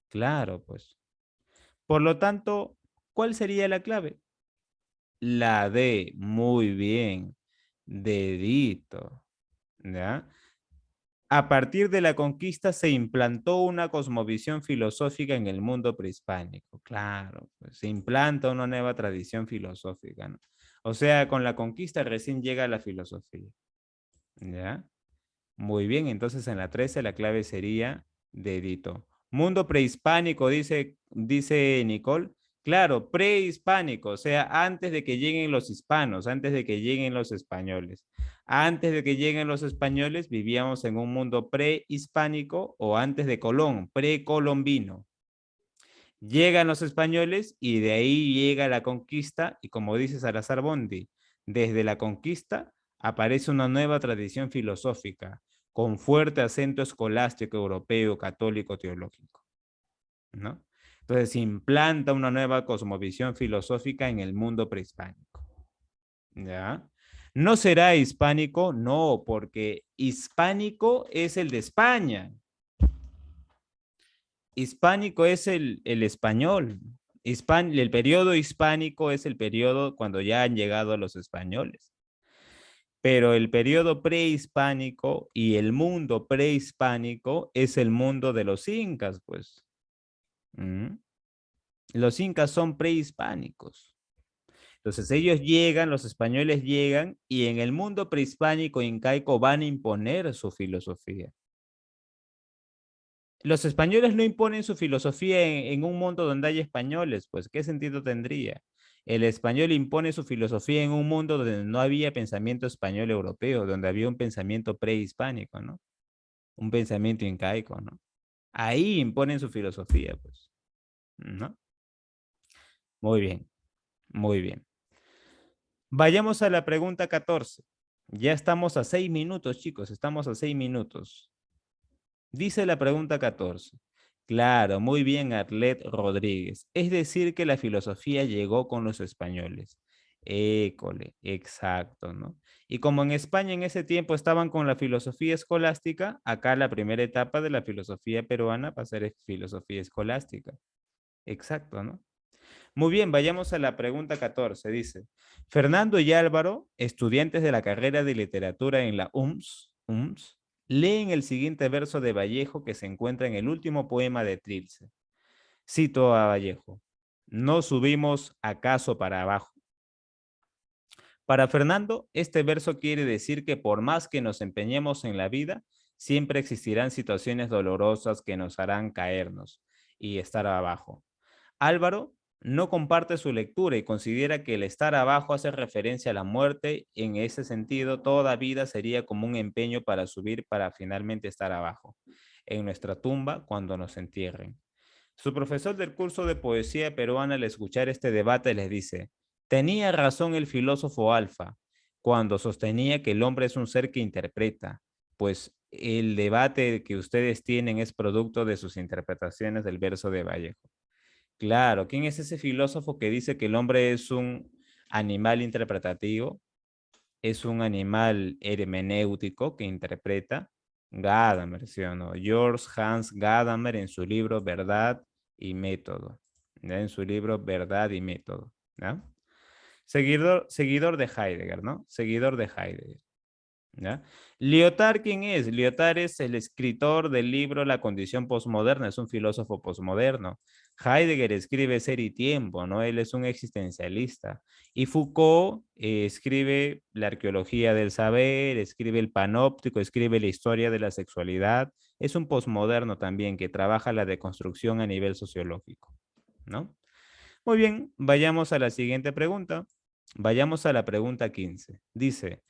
claro, pues. Por lo tanto, ¿cuál sería la clave? La D, muy bien, dedito, ¿ya? A partir de la conquista se implantó una cosmovisión filosófica en el mundo prehispánico. Claro, pues, se implanta una nueva tradición filosófica, ¿no? O sea, con la conquista recién llega la filosofía. ¿Ya? Muy bien, entonces en la 13 la clave sería dedito. Mundo prehispánico, dice Nicole. Claro, prehispánico, o sea, antes de que lleguen los hispanos, antes de que lleguen los españoles. Antes de que lleguen los españoles, vivíamos en un mundo prehispánico o antes de Colón, precolombino. Llegan los españoles y de ahí llega la conquista y como dice Salazar Bondi, desde la conquista aparece una nueva tradición filosófica con fuerte acento escolástico europeo, católico, teológico, ¿no? Entonces se implanta una nueva cosmovisión filosófica en el mundo prehispánico, ¿ya? ¿No será hispánico? No, porque hispánico es el de España. Hispánico es el español. El periodo hispánico es el periodo cuando ya han llegado los españoles. Pero el periodo prehispánico y el mundo prehispánico es el mundo de los incas, pues. ¿Mm? Los incas son prehispánicos. Entonces ellos llegan, los españoles llegan y en el mundo prehispánico incaico van a imponer su filosofía. Los españoles no imponen su filosofía en un mundo donde hay españoles, pues ¿qué sentido tendría? El español impone su filosofía en un mundo donde no había pensamiento español europeo, donde había un pensamiento prehispánico, ¿no? Un pensamiento incaico, ¿no? Ahí imponen su filosofía, pues, ¿no? Muy bien, muy bien. Vayamos a la pregunta 14. Ya estamos a 6 minutos, chicos, estamos a 6 minutos. Dice la pregunta 14. Claro, muy bien, Arlet Rodríguez. Es decir, que la filosofía llegó con los españoles. École, exacto, ¿no? Y como en España en ese tiempo estaban con la filosofía escolástica, acá la primera etapa de la filosofía peruana va a ser filosofía escolástica. Exacto, ¿no? Muy bien, vayamos a la pregunta 14. Dice, Fernando y Álvaro, estudiantes de la carrera de literatura en la UMS, leen el siguiente verso de Vallejo que se encuentra en el último poema de Trilce. Cito a Vallejo. No subimos acaso para abajo. Para Fernando, este verso quiere decir que por más que nos empeñemos en la vida, Siempre existirán situaciones dolorosas que nos harán caernos y estar abajo. Álvaro no comparte su lectura y considera que el estar abajo hace referencia a la muerte. En ese sentido, toda vida sería como un empeño para subir para finalmente estar abajo, en nuestra tumba cuando nos entierren. Su profesor del curso de poesía peruana al escuchar este debate les dice, tenía razón el filósofo Alfa cuando sostenía que el hombre es un ser que interpreta, pues el debate que ustedes tienen es producto de sus interpretaciones del verso de Vallejo. Claro, ¿quién es ese filósofo que dice que el hombre es un animal interpretativo? Es un animal hermenéutico que interpreta. Gadamer, ¿sí o no? George Hans Gadamer en su libro Verdad y Método. ¿Ya? En su libro Verdad y Método. ¿Ya? Seguidor de Heidegger, ¿no? Seguidor de Heidegger. ¿Ya? Lyotard, ¿quién es? Lyotard es el escritor del libro La condición posmoderna, es un filósofo posmoderno. Heidegger escribe Ser y Tiempo, ¿no? Él es un existencialista. Y Foucault escribe La arqueología del saber, escribe El panóptico, escribe La historia de la sexualidad. Es un posmoderno también que trabaja la deconstrucción a nivel sociológico, ¿no? Muy bien, vayamos a la siguiente pregunta. Vayamos a la pregunta 15. Dice,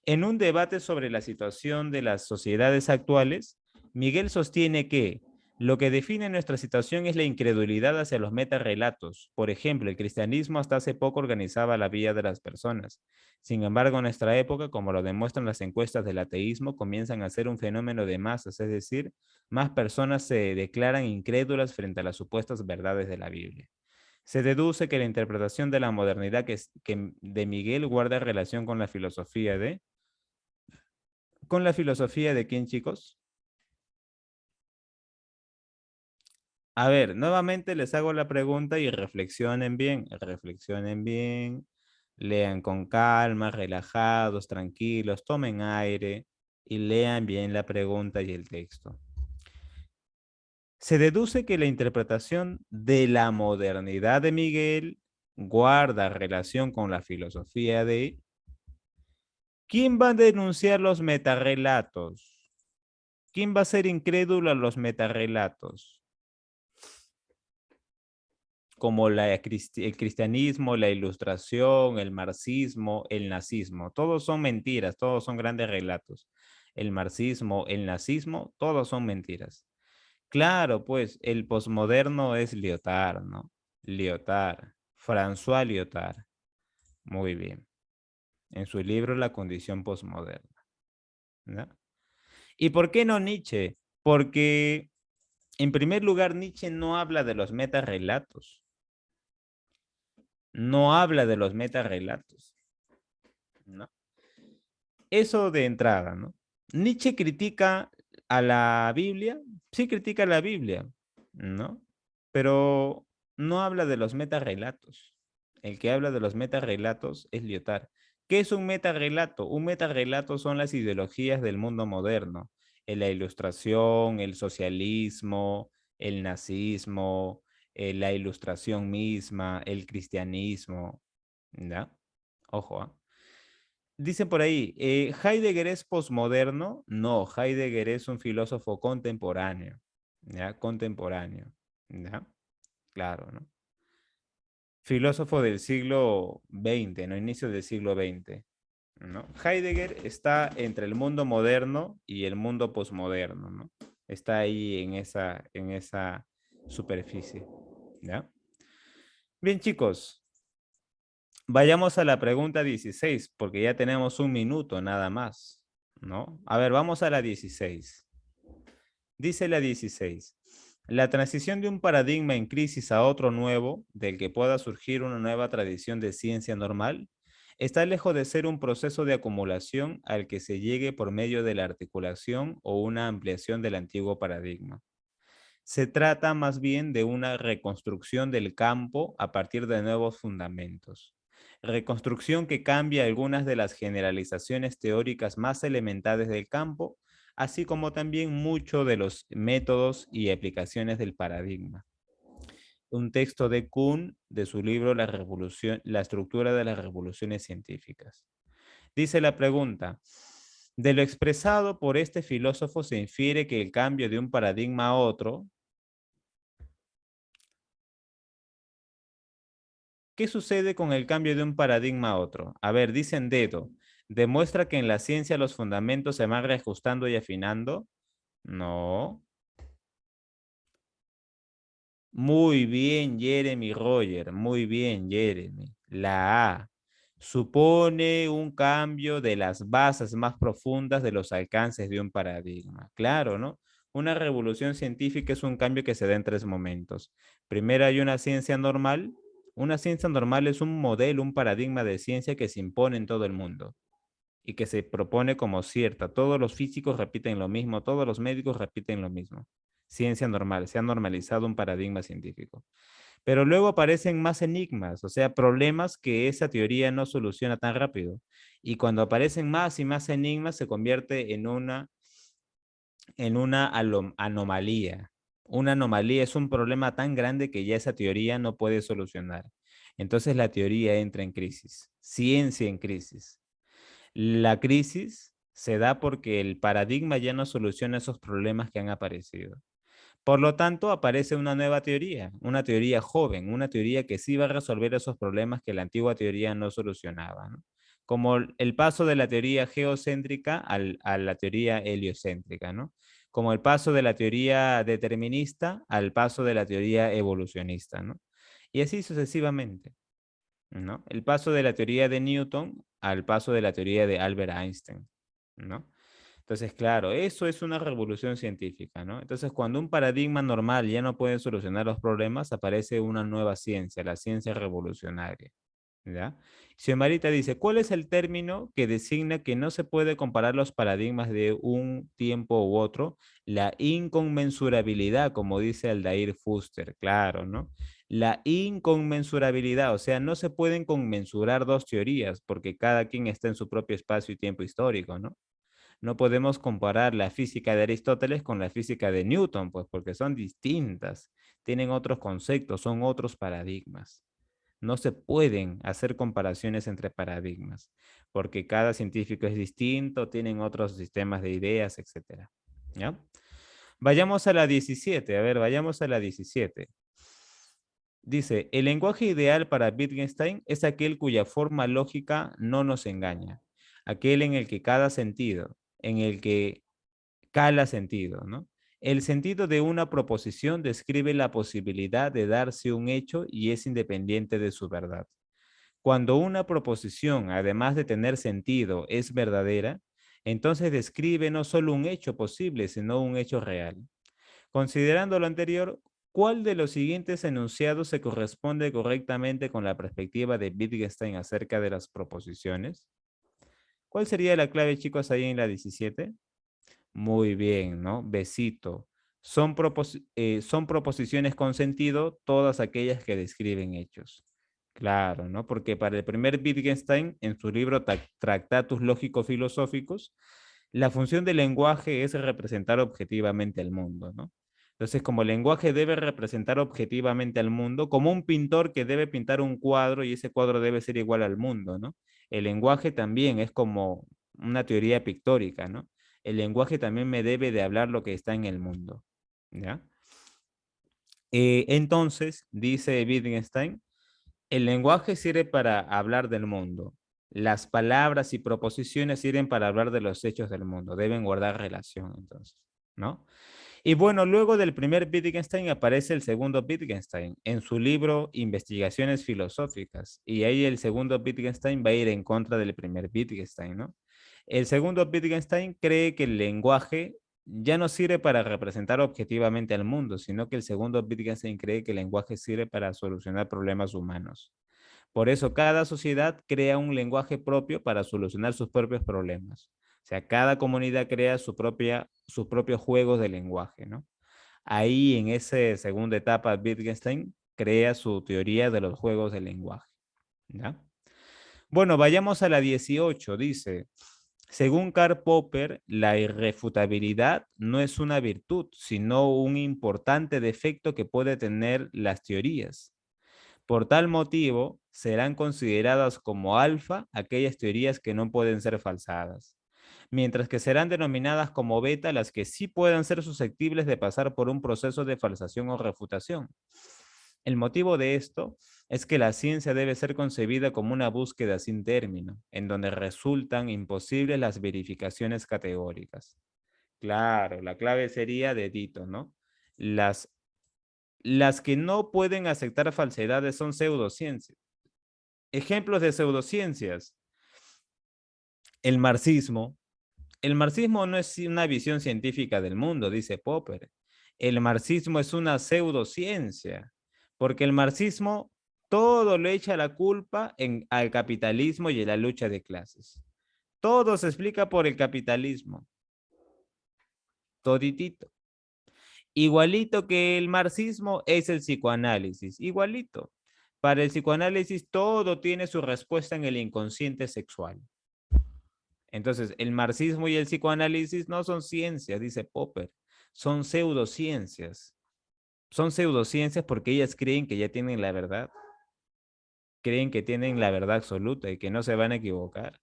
en un debate sobre la situación de las sociedades actuales, Miguel sostiene que lo que define nuestra situación es la incredulidad hacia los metarrelatos. Por ejemplo, el cristianismo hasta hace poco organizaba la vida de las personas. Sin embargo, en nuestra época, como lo demuestran las encuestas del ateísmo, comienzan a ser un fenómeno de masas, es decir, más personas se declaran incrédulas frente a las supuestas verdades de la Biblia. Se deduce que la interpretación de la modernidad que de Miguel guarda relación con la filosofía de... ¿Con la filosofía de quién, chicos? A ver, nuevamente les hago la pregunta y reflexionen bien, lean con calma, relajados, tranquilos, tomen aire y lean bien la pregunta y el texto. Se deduce que la interpretación de la modernidad de Miguel guarda relación con la filosofía de... ¿Quién va a denunciar los metarrelatos? ¿Quién va a ser incrédulo a los metarrelatos? Como el cristianismo, la ilustración, el marxismo, el nazismo. Todos son mentiras, todos son grandes relatos. El marxismo, el nazismo, todos son mentiras. Claro, pues el posmoderno es Lyotard, ¿no? Lyotard, François Lyotard. Muy bien. En su libro La condición posmoderna, ¿no? ¿Y por qué no Nietzsche? Porque, en primer lugar, Nietzsche no habla de los metarrelatos. No habla de los metarrelatos, ¿no? Eso de entrada, ¿no? Nietzsche critica a la Biblia, sí critica a la Biblia, ¿no? Pero no habla de los metarrelatos. El que habla de los metarrelatos es Lyotard. ¿Qué es un metarrelato? Un metarrelato son las ideologías del mundo moderno. La ilustración, el socialismo, el nazismo, la ilustración misma, el cristianismo, ¿ya? Ojo, ¿ah? Dicen por ahí, ¿Heidegger es posmoderno? No, Heidegger es un filósofo contemporáneo, ¿ya? Contemporáneo, ¿ya? Claro, ¿no? Filósofo del siglo XX, ¿no? Inicio del siglo XX, ¿no? Heidegger está entre el mundo moderno y el mundo posmoderno, ¿no? Está ahí en esa superficie, ¿ya? Bien, chicos, vayamos a la pregunta 16, porque ya tenemos un minuto nada más, ¿no? A ver, vamos a la 16. Dice la 16. La transición de un paradigma en crisis a otro nuevo, del que pueda surgir una nueva tradición de ciencia normal, está lejos de ser un proceso de acumulación al que se llegue por medio de la articulación o una ampliación del antiguo paradigma. Se trata más bien de una reconstrucción del campo a partir de nuevos fundamentos. Reconstrucción que cambia algunas de las generalizaciones teóricas más elementales del campo, así como también mucho de los métodos y aplicaciones del paradigma. Un texto de Kuhn de su libro La estructura de las revoluciones científicas. Dice la pregunta, De lo expresado por este filósofo se infiere que el cambio de un paradigma a otro. ¿Qué sucede con el cambio de un paradigma a otro? A ver, dicen dedo. ¿Demuestra que en la ciencia los fundamentos se van reajustando y afinando? No. Muy bien, Jeremy Roger. Muy bien, Jeremy. La A. Supone un cambio de las bases más profundas de los alcances de un paradigma. Claro, ¿no? Una revolución científica es un cambio que se da en tres momentos. Primero hay una ciencia normal. Una ciencia normal es un modelo, un paradigma de ciencia que se impone en todo el mundo y que se propone como cierta. Todos los físicos repiten lo mismo, todos los médicos repiten lo mismo. Ciencia normal, se ha normalizado un paradigma científico. Pero luego aparecen más enigmas, o sea, problemas que esa teoría no soluciona tan rápido. Y cuando aparecen más y más enigmas, se convierte en una anomalía. Una anomalía es un problema tan grande que ya esa teoría no puede solucionar. Entonces la teoría entra en crisis, ciencia en crisis. La crisis se da porque el paradigma ya no soluciona esos problemas que han aparecido. Por lo tanto, aparece una teoría joven, una teoría que sí va a resolver esos problemas que la antigua teoría no solucionaba, ¿no? Como el paso de la teoría geocéntrica a la teoría heliocéntrica, ¿no? Como el paso de la teoría determinista al paso de la teoría evolucionista, ¿no? Y así sucesivamente, ¿no? El paso de la teoría de Newton al paso de la teoría de Albert Einstein, ¿no? Entonces, claro, eso es una revolución científica, ¿no? Entonces, cuando un paradigma normal ya no puede solucionar los problemas, aparece una nueva ciencia, la ciencia revolucionaria, ¿ya? Xiombarita dice, ¿cuál es el término que designa que no se puede comparar los paradigmas de un tiempo u otro? La inconmensurabilidad, como dice Aldair Fuster, claro, ¿no? La inconmensurabilidad, o sea, no se pueden conmensurar dos teorías porque cada quien está en su propio espacio y tiempo histórico, ¿no? No podemos comparar la física de Aristóteles con la física de Newton, pues porque son distintas, tienen otros conceptos, son otros paradigmas. No se pueden hacer comparaciones entre paradigmas, porque cada científico es distinto, tienen otros sistemas de ideas, etcétera. ¿Ya? Vayamos a la 17, a ver, vayamos a la 17. Dice, el lenguaje ideal para Wittgenstein es aquel cuya forma lógica no nos engaña, aquel en el que cada sentido, en el que cala sentido, ¿no? El sentido de una proposición describe la posibilidad de darse un hecho y es independiente de su verdad. Cuando una proposición, además de tener sentido, es verdadera, entonces describe no solo un hecho posible, sino un hecho real. Considerando lo anterior, ¿cuál de los siguientes enunciados se corresponde correctamente con la perspectiva de Wittgenstein acerca de las proposiciones? ¿Cuál sería la clave, chicos, ahí en la 17? Muy bien, ¿no? Besito. Son proposiciones con sentido todas aquellas que describen hechos. Claro, ¿no? Porque para el primer Wittgenstein, en su libro Tractatus Lógico-Filosóficos, la función del lenguaje es representar objetivamente al mundo, ¿no? Entonces, como el lenguaje debe representar objetivamente al mundo, como un pintor que debe pintar un cuadro y ese cuadro debe ser igual al mundo, ¿no? El lenguaje también es como una teoría pictórica, ¿no? El lenguaje también me debe de hablar lo que está en el mundo, ¿ya? Entonces, dice Wittgenstein, el lenguaje sirve para hablar del mundo. Las palabras y proposiciones sirven para hablar de los hechos del mundo. Deben guardar relación, entonces, ¿no? Y bueno, luego del primer Wittgenstein aparece el segundo Wittgenstein en su libro Investigaciones Filosóficas. Y ahí el segundo Wittgenstein va a ir en contra del primer Wittgenstein, ¿no? El segundo Wittgenstein cree que el lenguaje ya no sirve para representar objetivamente al mundo, sino que el segundo Wittgenstein cree que el lenguaje sirve para solucionar problemas humanos. Por eso cada sociedad crea un lenguaje propio para solucionar sus propios problemas. O sea, cada comunidad crea sus propios juegos de lenguaje, ¿no? Ahí en esa segunda etapa, Wittgenstein crea su teoría de los juegos de lenguaje, ¿ya? Bueno, vayamos a la 18. Dice, según Karl Popper, la irrefutabilidad no es una virtud, sino un importante defecto que puede tener las teorías. Por tal motivo, serán consideradas como alfa aquellas teorías que no pueden ser falsadas. mientras que serán denominadas como beta las que sí puedan ser susceptibles de pasar por un proceso de falsación o refutación. El motivo de esto es que la ciencia debe ser concebida como una búsqueda sin término, en donde resultan imposibles las verificaciones categóricas. Claro, la clave sería dedito, ¿no? Las, las que no pueden aceptar falsedades son pseudociencias. Ejemplos de pseudociencias. El marxismo. El marxismo no es una visión científica del mundo, dice Popper. El marxismo es una pseudociencia, porque el marxismo todo le echa la culpa al capitalismo y en la lucha de clases. Todo se explica por el capitalismo, toditito. Igualito que el marxismo es el psicoanálisis, igualito. Para el psicoanálisis todo tiene su respuesta en el inconsciente sexual. Entonces, el marxismo y el psicoanálisis no son ciencias, dice Popper, son pseudociencias. Son pseudociencias porque ellas creen que ya tienen la verdad, creen que tienen la verdad absoluta y que no se van a equivocar.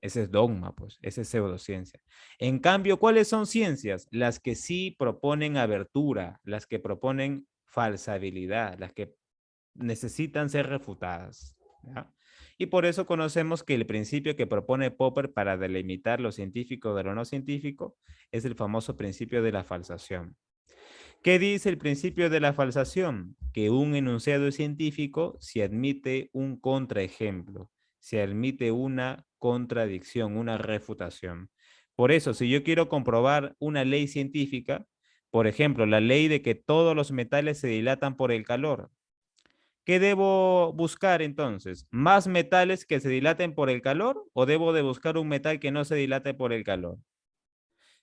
Ese es dogma, pues, esa es pseudociencia. En cambio, ¿cuáles son ciencias? Las que sí proponen abertura, las que proponen falsabilidad, las que necesitan ser refutadas. ¿Ya? Y por eso conocemos que el principio que propone Popper para delimitar lo científico de lo no científico es el famoso principio de la falsación. ¿Qué dice el principio de la falsación? Que un enunciado científico se admite un contraejemplo, se admite una contradicción, una refutación. Por eso, si yo quiero comprobar una ley científica, por ejemplo, la ley de que todos los metales se dilatan por el calor, ¿qué debo buscar entonces? ¿Más metales que se dilaten por el calor o debo de buscar un metal que no se dilate por el calor?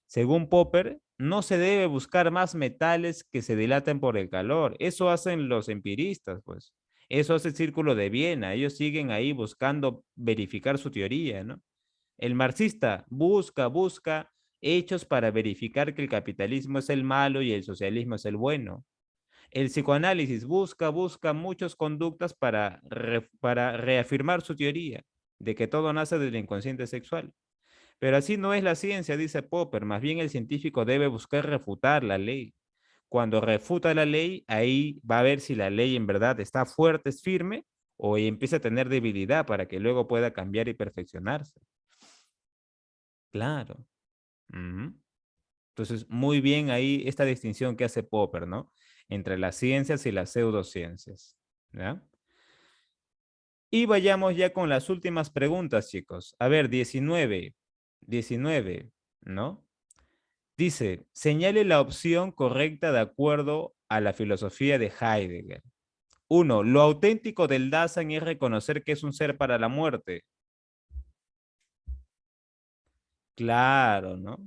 Según Popper, no se debe buscar más metales que se dilaten por el calor. Eso hacen los empiristas, pues. Eso hace el Círculo de Viena. Ellos siguen ahí buscando verificar su teoría, ¿no? El marxista busca hechos para verificar que el capitalismo es el malo y el socialismo es el bueno. El psicoanálisis busca muchas conductas para reafirmar su teoría de que todo nace del inconsciente sexual. Pero así no es la ciencia, dice Popper. Más bien el científico debe buscar refutar la ley. Cuando refuta la ley, ahí va a ver si la ley en verdad está fuerte, es firme, o empieza a tener debilidad para que luego pueda cambiar y perfeccionarse. Claro. Ujú. Entonces, muy bien ahí esta distinción que hace Popper, ¿no? Entre las ciencias y las pseudociencias. ¿Ya? Y vayamos ya con las últimas preguntas, chicos. A ver, 19, ¿no? Dice, señale la opción correcta de acuerdo a la filosofía de Heidegger. Uno, lo auténtico del Dasein es reconocer que es un ser para la muerte. Claro, ¿no?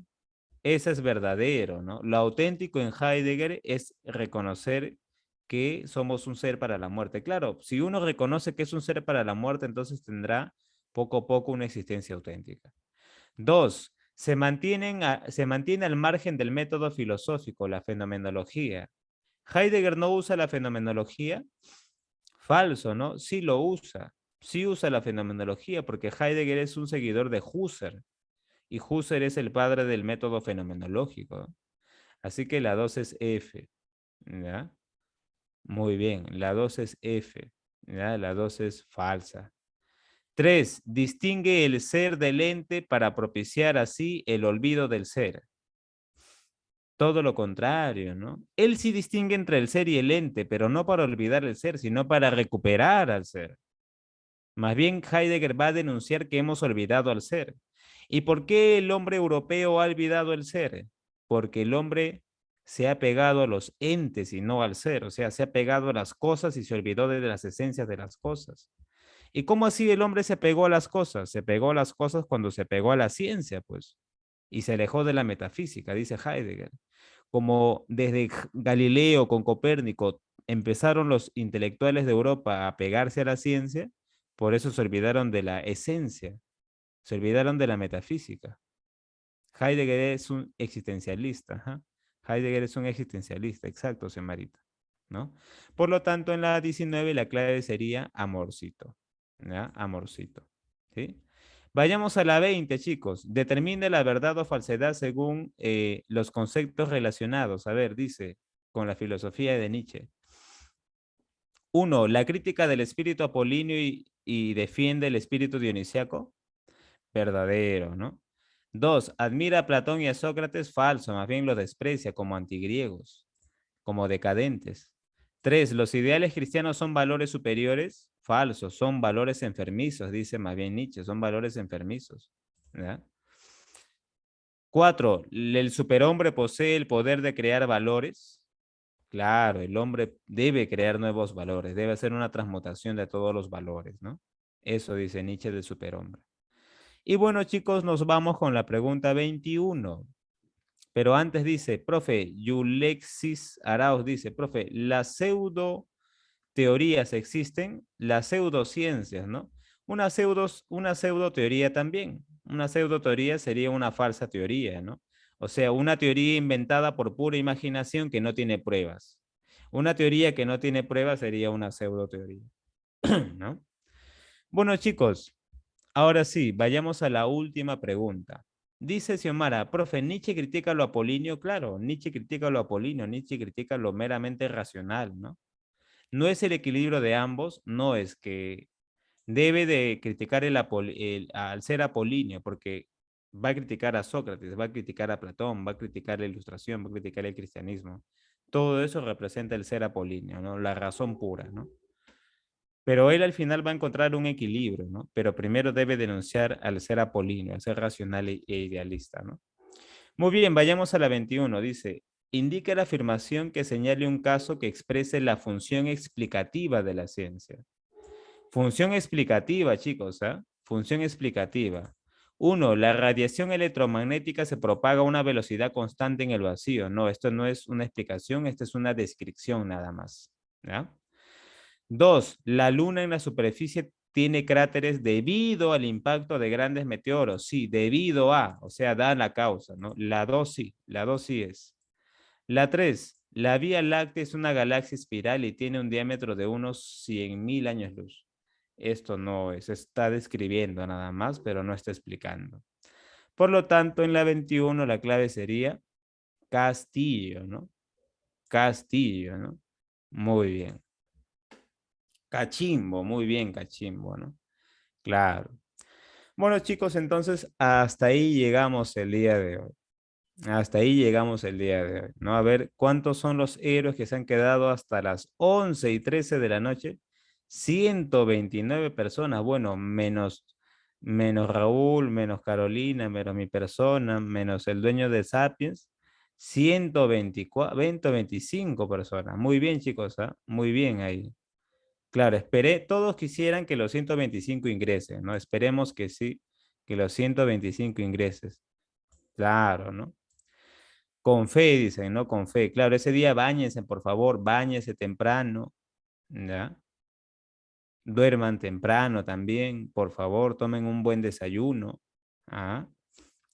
Ese es verdadero, ¿no? Lo auténtico en Heidegger es reconocer que somos un ser para la muerte. Claro, si uno reconoce que es un ser para la muerte, entonces tendrá poco a poco una existencia auténtica. Dos, se mantiene al margen del método filosófico, la fenomenología. Heidegger no usa la fenomenología. Falso, ¿no? Sí lo usa. Sí usa la fenomenología porque Heidegger es un seguidor de Husserl y Husserl es el padre del método fenomenológico. Así que la 2 es F. ¿Ya? Muy bien, la 2 es F. ¿Ya? La 2 es falsa. 3. Distingue el ser del ente para propiciar así el olvido del ser. Todo lo contrario, ¿no? Él sí distingue entre el ser y el ente, pero no para olvidar el ser, sino para recuperar al ser. Más bien, Heidegger va a denunciar que hemos olvidado al ser. ¿Y por qué el hombre europeo ha olvidado el ser? Porque el hombre se ha pegado a los entes y no al ser, o sea, se ha pegado a las cosas y se olvidó de las esencias de las cosas. ¿Y cómo así el hombre se pegó a las cosas? Se pegó a las cosas cuando se pegó a la ciencia, pues, y se alejó de la metafísica, dice Heidegger. Como desde Galileo con Copérnico empezaron los intelectuales de Europa a pegarse a la ciencia, por eso se olvidaron de la esencia, se olvidaron de la metafísica. Heidegger es un existencialista. ¿Ja? Heidegger es un existencialista, exacto, Semarita. ¿No? Por lo tanto, en la 19 la clave sería amorcito. ¿Ya? Amorcito. ¿Sí? Vayamos a la 20, chicos. Determine la verdad o falsedad según los conceptos relacionados. A ver, dice, con la filosofía de Nietzsche. 1. La crítica del espíritu apolíneo y defiende el espíritu dionisíaco. Verdadero, ¿no? 2. Admira a Platón y a Sócrates. Falso, más bien lo desprecia como antigriegos, como decadentes. 3. Los ideales cristianos son valores superiores. Falso, son valores enfermizos, dice más bien Nietzsche, son valores enfermizos. ¿Ya? 4. El superhombre posee el poder de crear valores. Claro, el hombre debe crear nuevos valores, debe hacer una transmutación de todos los valores, ¿no? Eso dice Nietzsche del superhombre. Y bueno, chicos, nos vamos con la pregunta 21. Pero antes dice, profe, Yulexis Arauz dice, profe, las pseudo teorías existen, las pseudociencias, ¿no? Una pseudo teoría también. Una pseudo teoría sería una falsa teoría, ¿no? O sea, una teoría inventada por pura imaginación que no tiene pruebas. Una teoría que no tiene pruebas sería una pseudo teoría, ¿no? Bueno, chicos, ahora sí, vayamos a la última pregunta. Dice Xiomara, profe, Nietzsche critica lo apolíneo, claro, Nietzsche critica lo apolíneo, Nietzsche critica lo meramente racional, ¿no? No es el equilibrio de ambos, no es que debe de criticar al ser apolíneo, porque va a criticar a Sócrates, va a criticar a Platón, va a criticar la ilustración, va a criticar el cristianismo. Todo eso representa el ser apolíneo, ¿no? La razón pura, ¿no? Pero él al final va a encontrar un equilibrio, ¿no? Pero primero debe denunciar al ser apolíneo, al ser racional e idealista, ¿no? Muy bien, vayamos a la 21. Dice, indica la afirmación que señale un caso que exprese la función explicativa de la ciencia. Función explicativa, chicos, ¿ah? Función explicativa. 1. La radiación electromagnética se propaga a una velocidad constante en el vacío. No, esto no es una explicación, esto es una descripción nada más. ¿Ya? 2. La luna en la superficie tiene cráteres debido al impacto de grandes meteoros. Sí, debido a, o sea, da la causa, ¿no? La 2 sí es. La 3. La Vía Láctea es una galaxia espiral y tiene un diámetro de unos 100.000 años luz. Esto no es, está describiendo nada más, pero no está explicando. Por lo tanto, en la 21 la clave sería Castillo, ¿no? Castillo, ¿no? Muy bien. Cachimbo, muy bien, Cachimbo, ¿no? Claro. Bueno, chicos, entonces hasta ahí llegamos el día de hoy. Hasta ahí llegamos el día de hoy, ¿no? A ver, ¿cuántos son los héroes que se han quedado hasta las 11:13 de la noche? 129 personas, bueno, menos Raúl, menos Carolina, menos mi persona, menos el dueño de Sapiens, 124, 125 personas. Muy bien, chicos, ¿ah? Muy bien ahí. Claro, esperé, todos quisieran que los 125 ingresen, ¿no? Esperemos que sí, que los 125 ingreses. Claro, ¿no? Con fe, dicen, ¿no? Con fe. Claro, ese día báñense, por favor, báñense temprano, ¿ya? Duerman temprano también, por favor, tomen un buen desayuno. ¿Ah?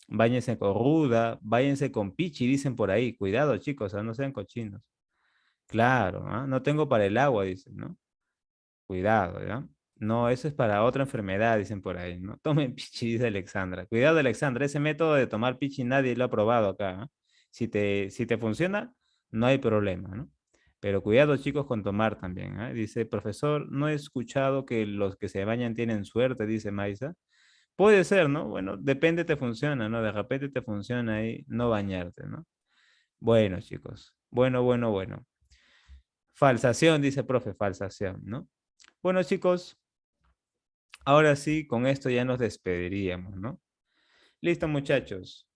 Báñense con ruda, váyanse con pichi, dicen por ahí. Cuidado, chicos, ¿ah? No sean cochinos. Claro, ¿ah? No tengo para el agua, dicen, ¿no? Cuidado, ¿ya? No, eso es para otra enfermedad, dicen por ahí, ¿no? Tomen pichi, dice Alexandra. Cuidado, Alexandra, ese método de tomar pichi nadie lo ha probado acá, ¿ah? Si te funciona, no hay problema, ¿no? Pero cuidado, chicos, con tomar también, ¿ah? Dice, profesor, no he escuchado que los que se bañan tienen suerte, dice Maisa. Puede ser, ¿no? Bueno, depende te funciona, ¿no? De repente te funciona ahí no bañarte, ¿no? Bueno, chicos. Bueno, bueno, bueno. Falsación, dice profe, falsación, ¿no? Bueno, chicos, ahora sí, con esto ya nos despediríamos, ¿no? Listo, muchachos.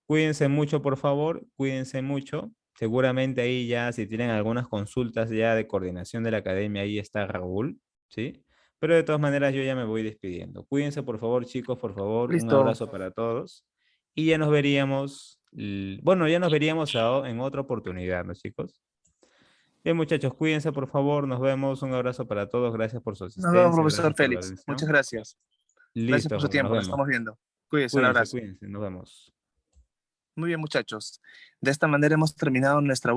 Cuídense mucho, por favor, cuídense mucho. Seguramente ahí ya, si tienen algunas consultas ya de coordinación de la academia, ahí está Raúl, ¿sí? Pero de todas maneras yo ya me voy despidiendo. Cuídense, por favor, chicos, por favor, un Listo. abrazo para todos. Y ya nos veríamos, bueno, ya nos veríamos en otra oportunidad, ¿no, chicos? Bien, muchachos, cuídense, por favor, nos vemos. Un abrazo para todos. Gracias por su Nos vemos, asistencia, profesor gracias por la Félix. Muchas atención. gracias. Gracias Listo, por su profe, nos tiempo. Nos vemos. estamos viendo. Cuídense, un Cuídense, abrazo. cuídense, nos vemos. Muy bien, muchachos. De esta manera hemos terminado nuestra